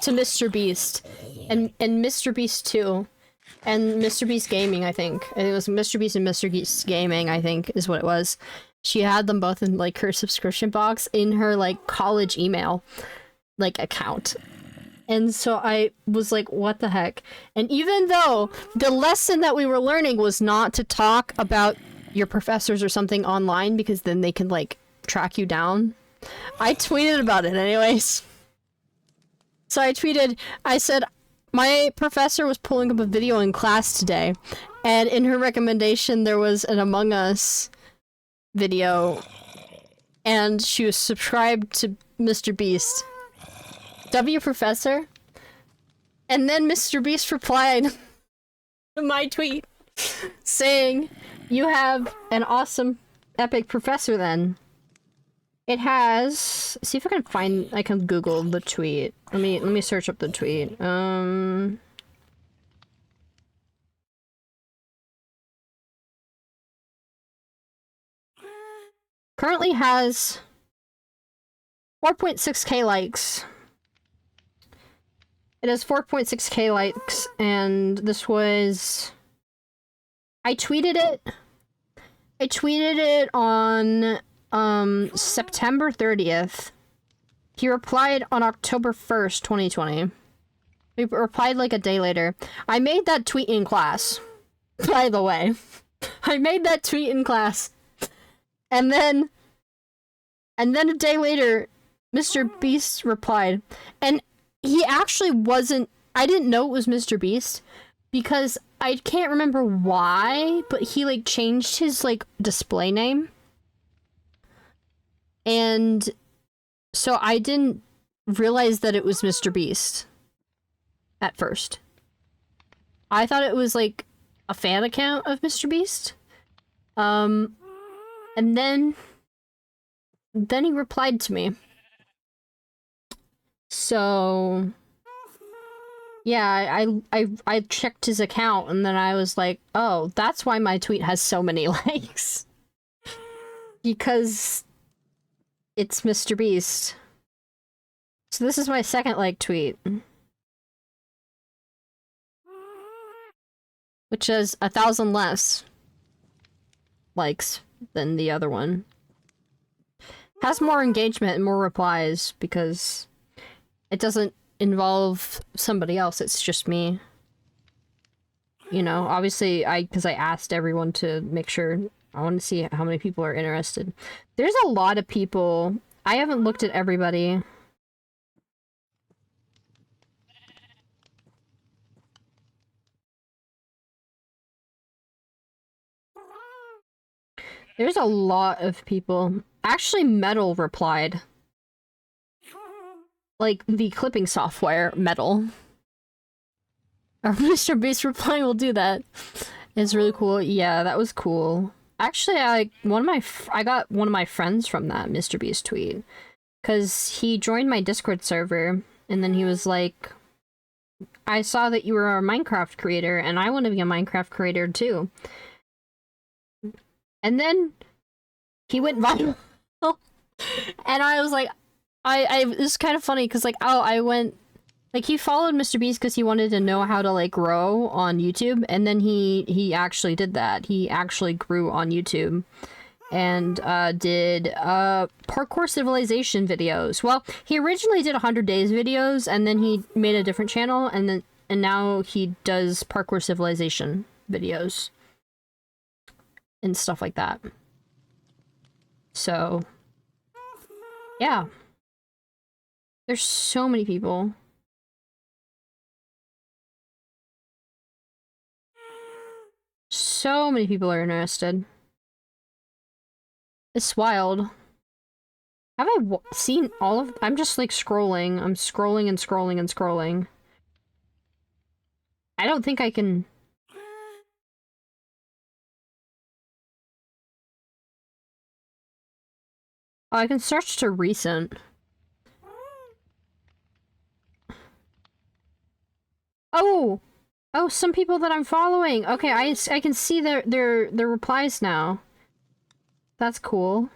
to Mr. Beast. And Mr. Beast 2. And Mr. Beast Gaming, I think. It was Mr. Beast and Mr. Beast Gaming, I think, is what it was. She had them both in, like, her subscription box in her, like, college email, like, account. And so I was like, what the heck? And even though the lesson that we were learning was not to talk about your professors or something online, because then they can, like, track you down, I tweeted about it anyways. So I said, my professor was pulling up a video in class today, and in her recommendation there was an Among Us video, and she was subscribed to Mr. Beast. W Professor? And then Mr. Beast replied to my tweet saying, you have an awesome epic professor then. It has... See if I can Google the tweet. Let me search up the tweet. Currently has 4.6k likes. It has 4.6k likes, and this was... I tweeted it on September 30th. He replied on October 1st, 2020. He replied like a day later. I made that tweet in class, by the way. I made that tweet in class. And then And then a day later, Mr. Beast replied. And he actually wasn't... I didn't know it was Mr. Beast because I can't remember why, but he, like, changed his, like, display name. And so I didn't realize that it was Mr. Beast at first. I thought it was, like, a fan account of Mr. Beast. And then he replied to me. So yeah, I checked his account and then I was like, oh, that's why my tweet has so many likes. Because it's Mr. Beast. So this is my second like tweet. Which has 1,000 less likes than the other one. Has more engagement and more replies because it doesn't involve somebody else, it's just me. You know, obviously because I asked everyone to make sure. I want to see how many people are interested. There's a lot of people. I haven't looked at everybody. There's a lot of people. Actually, Metal replied. Like, the clipping software, Metal. Our Mr. Beast reply will do that. It's really cool. Yeah, that was cool. Actually, I got one of my friends from that Mr. Beast tweet. Because he joined my Discord server, and then he was like, I saw that you were a Minecraft creator, and I want to be a Minecraft creator too. And then he went viral. And I was like, it's kind of funny because, like, oh, I went, like, he followed Mr. Beast because he wanted to know how to, like, grow on YouTube. And then he actually did that. He actually grew on YouTube and did parkour civilization videos. Well, he originally did 100 days videos and then he made a different channel and now he does parkour civilization videos and stuff like that. So yeah, there's so many people. So many people are interested. It's wild. Have I seen all of... I'm just, like, scrolling. I'm scrolling and scrolling and scrolling. I don't think I can... Oh, I can search to recent. Oh! Oh, some people that I'm following! Okay, I can see their replies now. That's cool.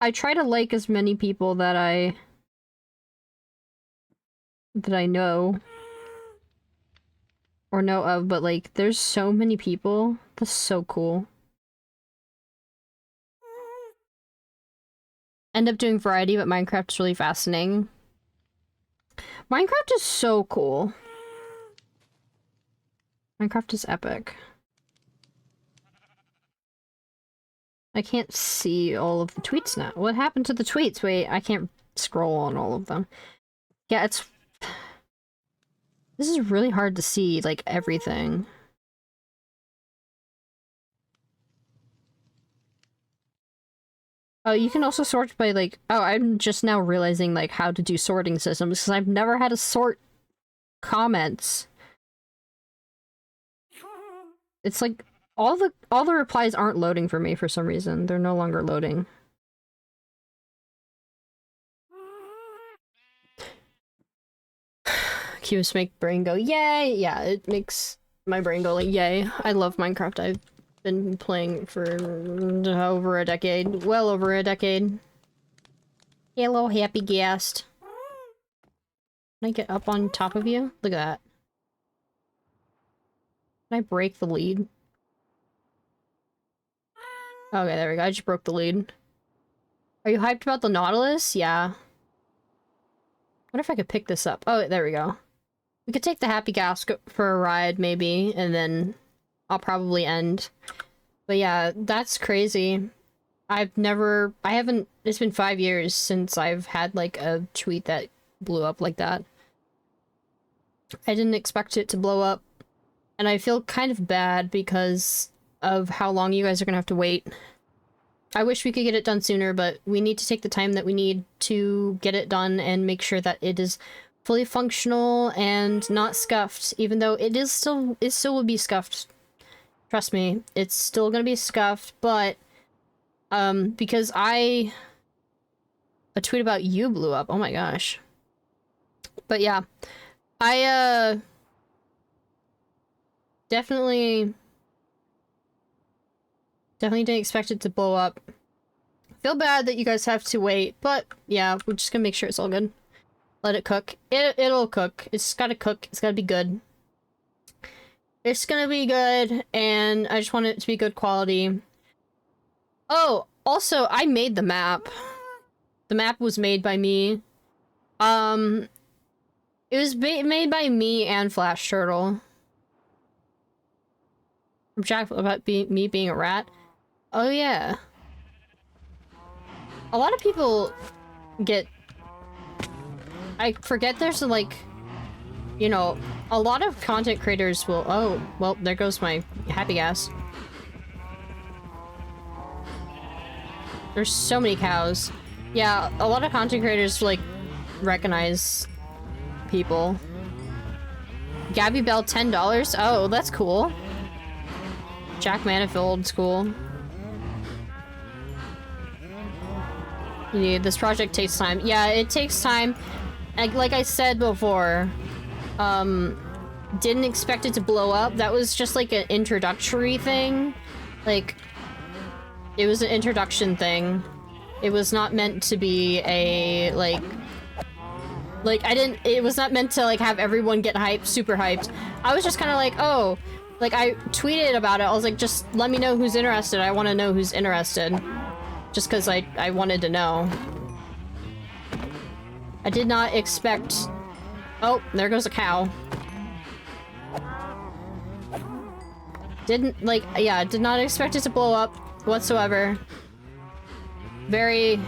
I try to like as many people that I know or know of, but like there's so many people. That's so cool. End up doing variety, but Minecraft's really fascinating. Minecraft is so cool. Minecraft is epic. I can't see all of the tweets now. What happened to the tweets? Wait, I can't scroll on all of them. Yeah, it's... This is really hard to see, like, everything. Oh, you can also sort by, like... Oh, I'm just now realizing, like, how to do sorting systems, because I've never had to sort comments. It's like... All the replies aren't loading for me for some reason. They're no longer loading. Cubes make brain go yay! Yeah, it makes my brain go like yay. I love Minecraft. I've been playing for over a decade. Well over a decade. Hello, happy guest. Can I get up on top of you? Look at that. Can I break the lead? Okay, there we go. I just broke the lead. Are you hyped about the Nautilus? Yeah. What if I could pick this up? Oh, there we go. We could take the Happy Gas for a ride, maybe, and then I'll probably end. But yeah, that's crazy. I haven't, it's been 5 years since I've had like a tweet that blew up like that. I didn't expect it to blow up. And I feel kind of bad because of how long you guys are gonna have to wait. I wish we could get it done sooner, but we need to take the time that we need to get it done and make sure that it is fully functional and not scuffed, even though it still will be scuffed. Trust me, it's still gonna be scuffed, but because a tweet about you blew up. Oh my gosh. But yeah, I definitely didn't expect it to blow up. Feel bad that you guys have to wait, but yeah, we're just gonna make sure it's all good. Let it cook. It'll cook. It's gotta cook. It's gotta be good. It's gonna be good, and I just want it to be good quality. Oh, also, I made the map. The map was made by me. It was made by me and Flash Turtle. Jack about me being a rat. Oh yeah. A lot of people get... I forget there's like... You know, a lot of content creators will... Oh, well, there goes my happy gas. There's so many cows. Yeah, a lot of content creators, like, recognize people. Gabby Bell, $10? Oh, that's cool. Jack Manifield's cool. Yeah, this project takes time. Yeah, it takes time. Like I said before, didn't expect it to blow up. That was just like an introductory thing. Like, it was an introduction thing. It was not meant to be a, like, it was not meant to, like, have everyone get hyped, super hyped. I was just kind of like, oh, like, I tweeted about it. I was like, just let me know who's interested. I want to know who's interested. Just because I wanted to know. I did not expect... Oh, there goes a cow. Didn't, like, yeah, did not expect it to blow up whatsoever. Very,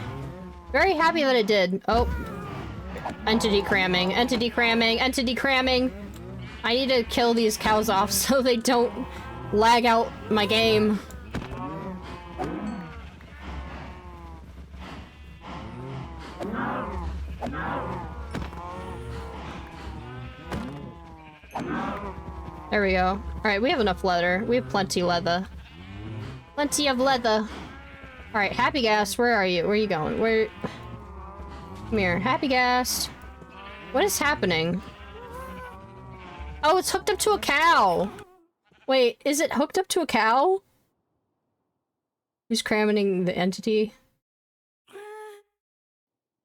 very happy that it did. Oh. Entity cramming, entity cramming, entity cramming. I need to kill these cows off so they don't lag out my game. There we go. Alright, we have enough leather. We have plenty leather. Plenty of leather. Alright, Happy Gas, where are you? Where are you going? Where... Come here. Happy Gas. What is happening? Oh, it's hooked up to a cow! Wait, is it hooked up to a cow? Who's cramming the entity?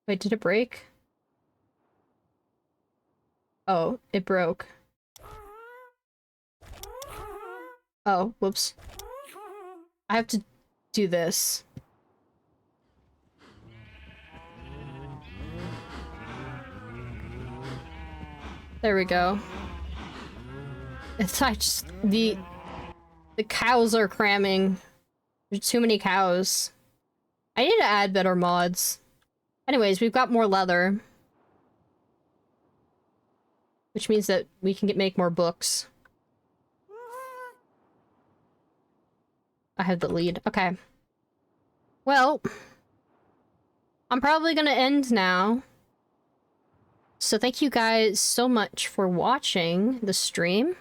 Wait, did it break? Oh, it broke. Oh, whoops. I have to do this. There we go. It's just the cows are cramming. There's too many cows. I need to add better mods. Anyways, we've got more leather. Which means that we can make more books. I have the lead. Okay. Well, I'm probably gonna end now. So thank you guys so much for watching the stream.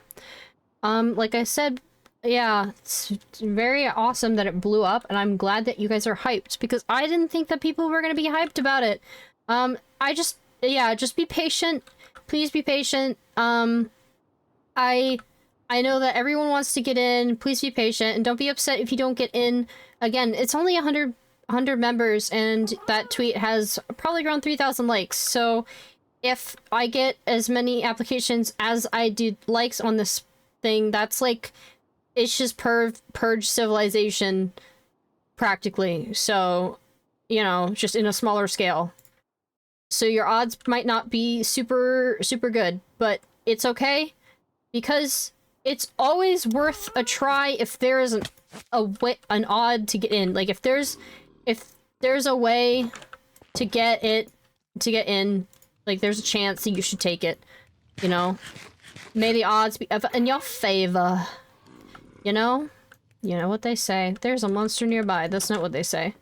Like I said, yeah, it's very awesome that it blew up, and I'm glad that you guys are hyped, because I didn't think that people were gonna be hyped about it. Yeah, just be patient. Please be patient. I know that everyone wants to get in. Please be patient, and don't be upset if you don't get in. Again, it's only 100 members, and that tweet has probably around 3,000 likes, so if I get as many applications as I did likes on this thing, that's like, it's just purge civilization, practically. So, you know, just in a smaller scale. So your odds might not be super good, but it's okay, because it's always worth a try if there is an odd to get in. Like if there's a way to get in, like there's a chance that you should take it. You know, may the odds be in your favor. You know what they say. There's a monster nearby. That's not what they say.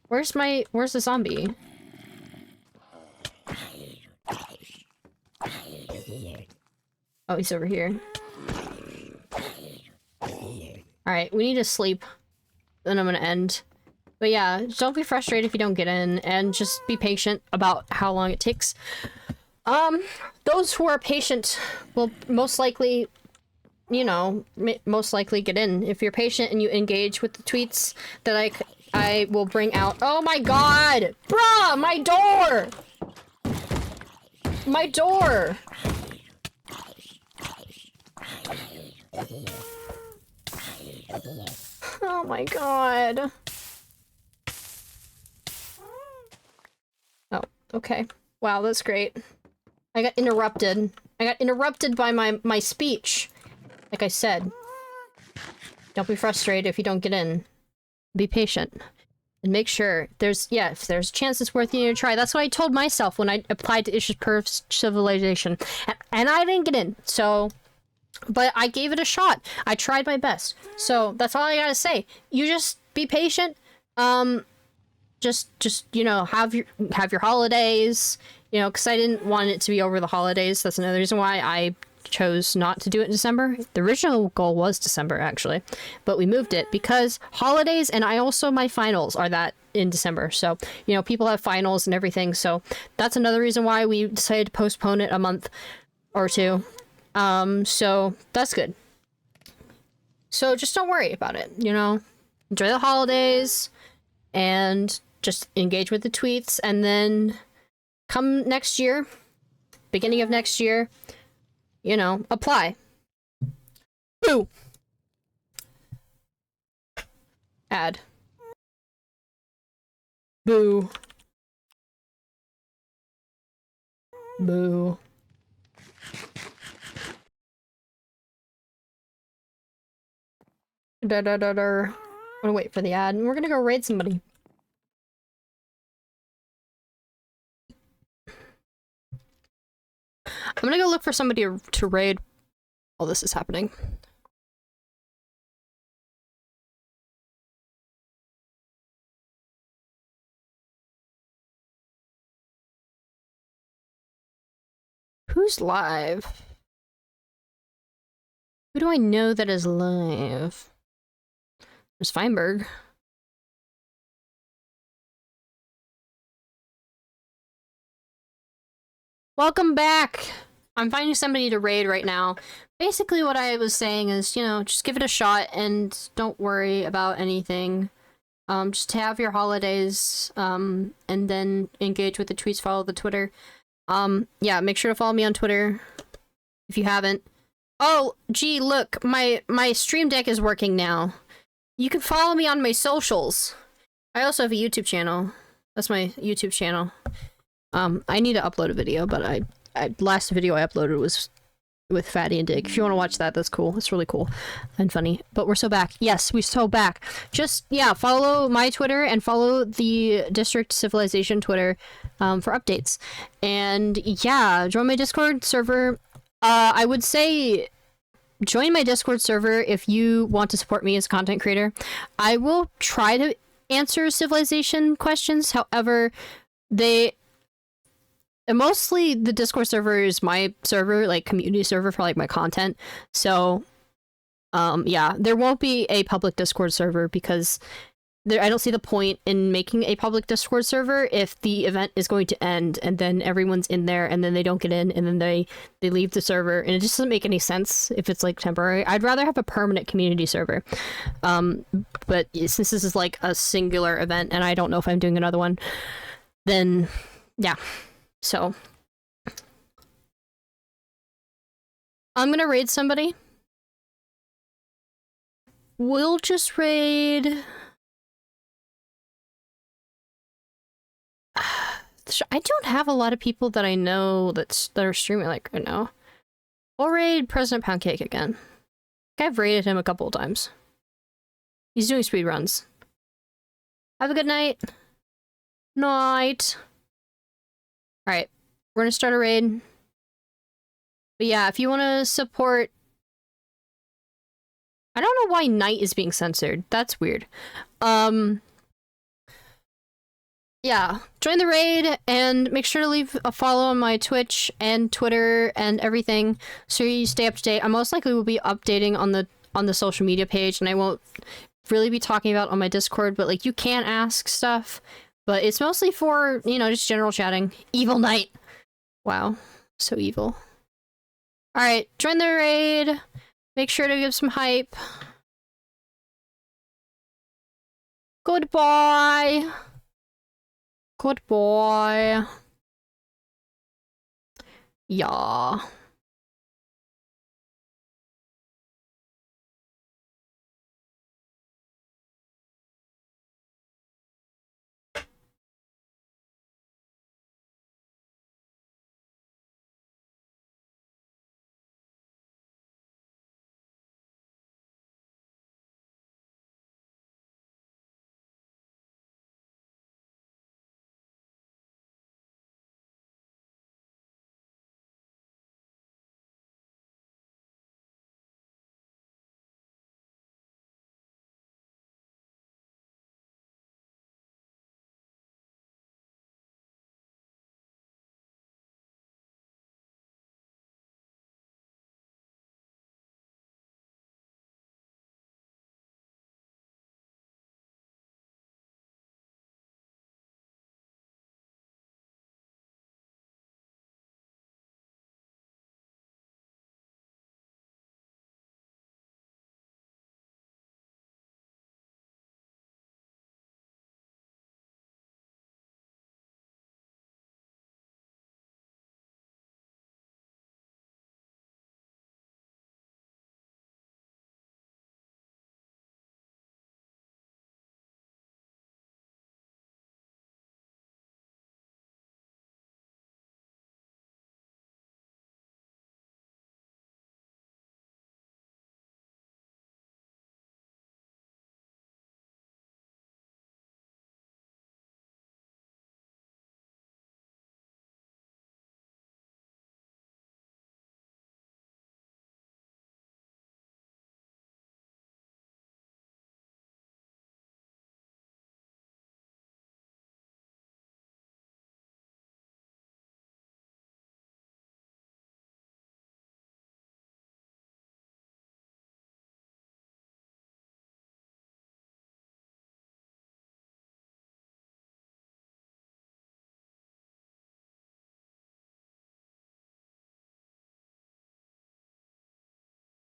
Where's the zombie? Oh, he's over here. Alright, we need to sleep. Then I'm gonna end. But yeah, don't be frustrated if you don't get in, and just be patient about how long it takes. Those who are patient will most likely, you know, most likely get in. If you're patient and you engage with the tweets that I will bring out. Oh my god! Bruh! My door! My door! Oh my god. Oh, okay. Wow, that's great. I got interrupted. I got interrupted by my speech. Like I said. Don't be frustrated if you don't get in. Be patient. And make sure if there's a chance it's worth you to try. That's what I told myself when I applied to Issues per Civilization. And I didn't get in, so... But I gave it a shot. I tried my best. So that's all I gotta say. You just be patient. Just you know, have your holidays. You know, because I didn't want it to be over the holidays. That's another reason why I chose not to do it in December. The original goal was December, actually, but we moved it because holidays, and my finals are that in December. So, you know, people have finals and everything. So that's another reason why we decided to postpone it a month or two. So that's good. So just don't worry about it, you know, enjoy the holidays and just engage with the tweets, and then come next year, beginning of next year, you know, apply. Boo! Add. Boo. Boo. I'm gonna wait for the ad, and we're gonna go raid somebody. I'm gonna go look for somebody to raid while this is happening. Who's live? Who do I know that is live? There's Feinberg. Welcome back! I'm finding somebody to raid right now. Basically what I was saying is, you know, just give it a shot and don't worry about anything. Just have your holidays, and then engage with the tweets, follow the Twitter. Yeah, make sure to follow me on Twitter if you haven't. Oh, gee, look, my Stream Deck is working now. You can follow me on my socials. I also have a YouTube channel. That's my YouTube channel. I need to upload a video, but last video I uploaded was with Fatty and Dig. If you want to watch that, that's cool. It's really cool and funny. But we're so back. Yes, we're so back. Just, yeah, follow my Twitter and follow the District Civilization Twitter for updates. And yeah, join my Discord server. I would say join my Discord server if you want to support me as a content creator. I will try to answer Civilization questions. However, mostly the Discord server is my server, like community server for like my content. So, yeah, there won't be a public Discord server because I don't see the point in making a public Discord server if the event is going to end and then everyone's in there and then they don't get in and then they leave the server, and it just doesn't make any sense if it's like temporary. I'd rather have a permanent community server. But since this is like a singular event and I don't know if I'm doing another one, then yeah. So I'm gonna raid somebody. We'll just raid. I don't have a lot of people that I know that are streaming like right now. We'll raid President Poundcake again. I've raided him a couple of times. He's doing speed runs. Have a good night. Night. Alright, we're gonna start a raid. But yeah, if you want to support... I don't know why night is being censored. That's weird. Yeah, join the raid and make sure to leave a follow on my Twitch and Twitter and everything so you stay up to date. I most likely will be updating on the social media page, and I won't really be talking about on my Discord, but like you can ask stuff, but it's mostly for, you know, just general chatting. Evil Knight. Wow, so evil. All right, join the raid. Make sure to give some hype. Goodbye. Goodbye. Yeah.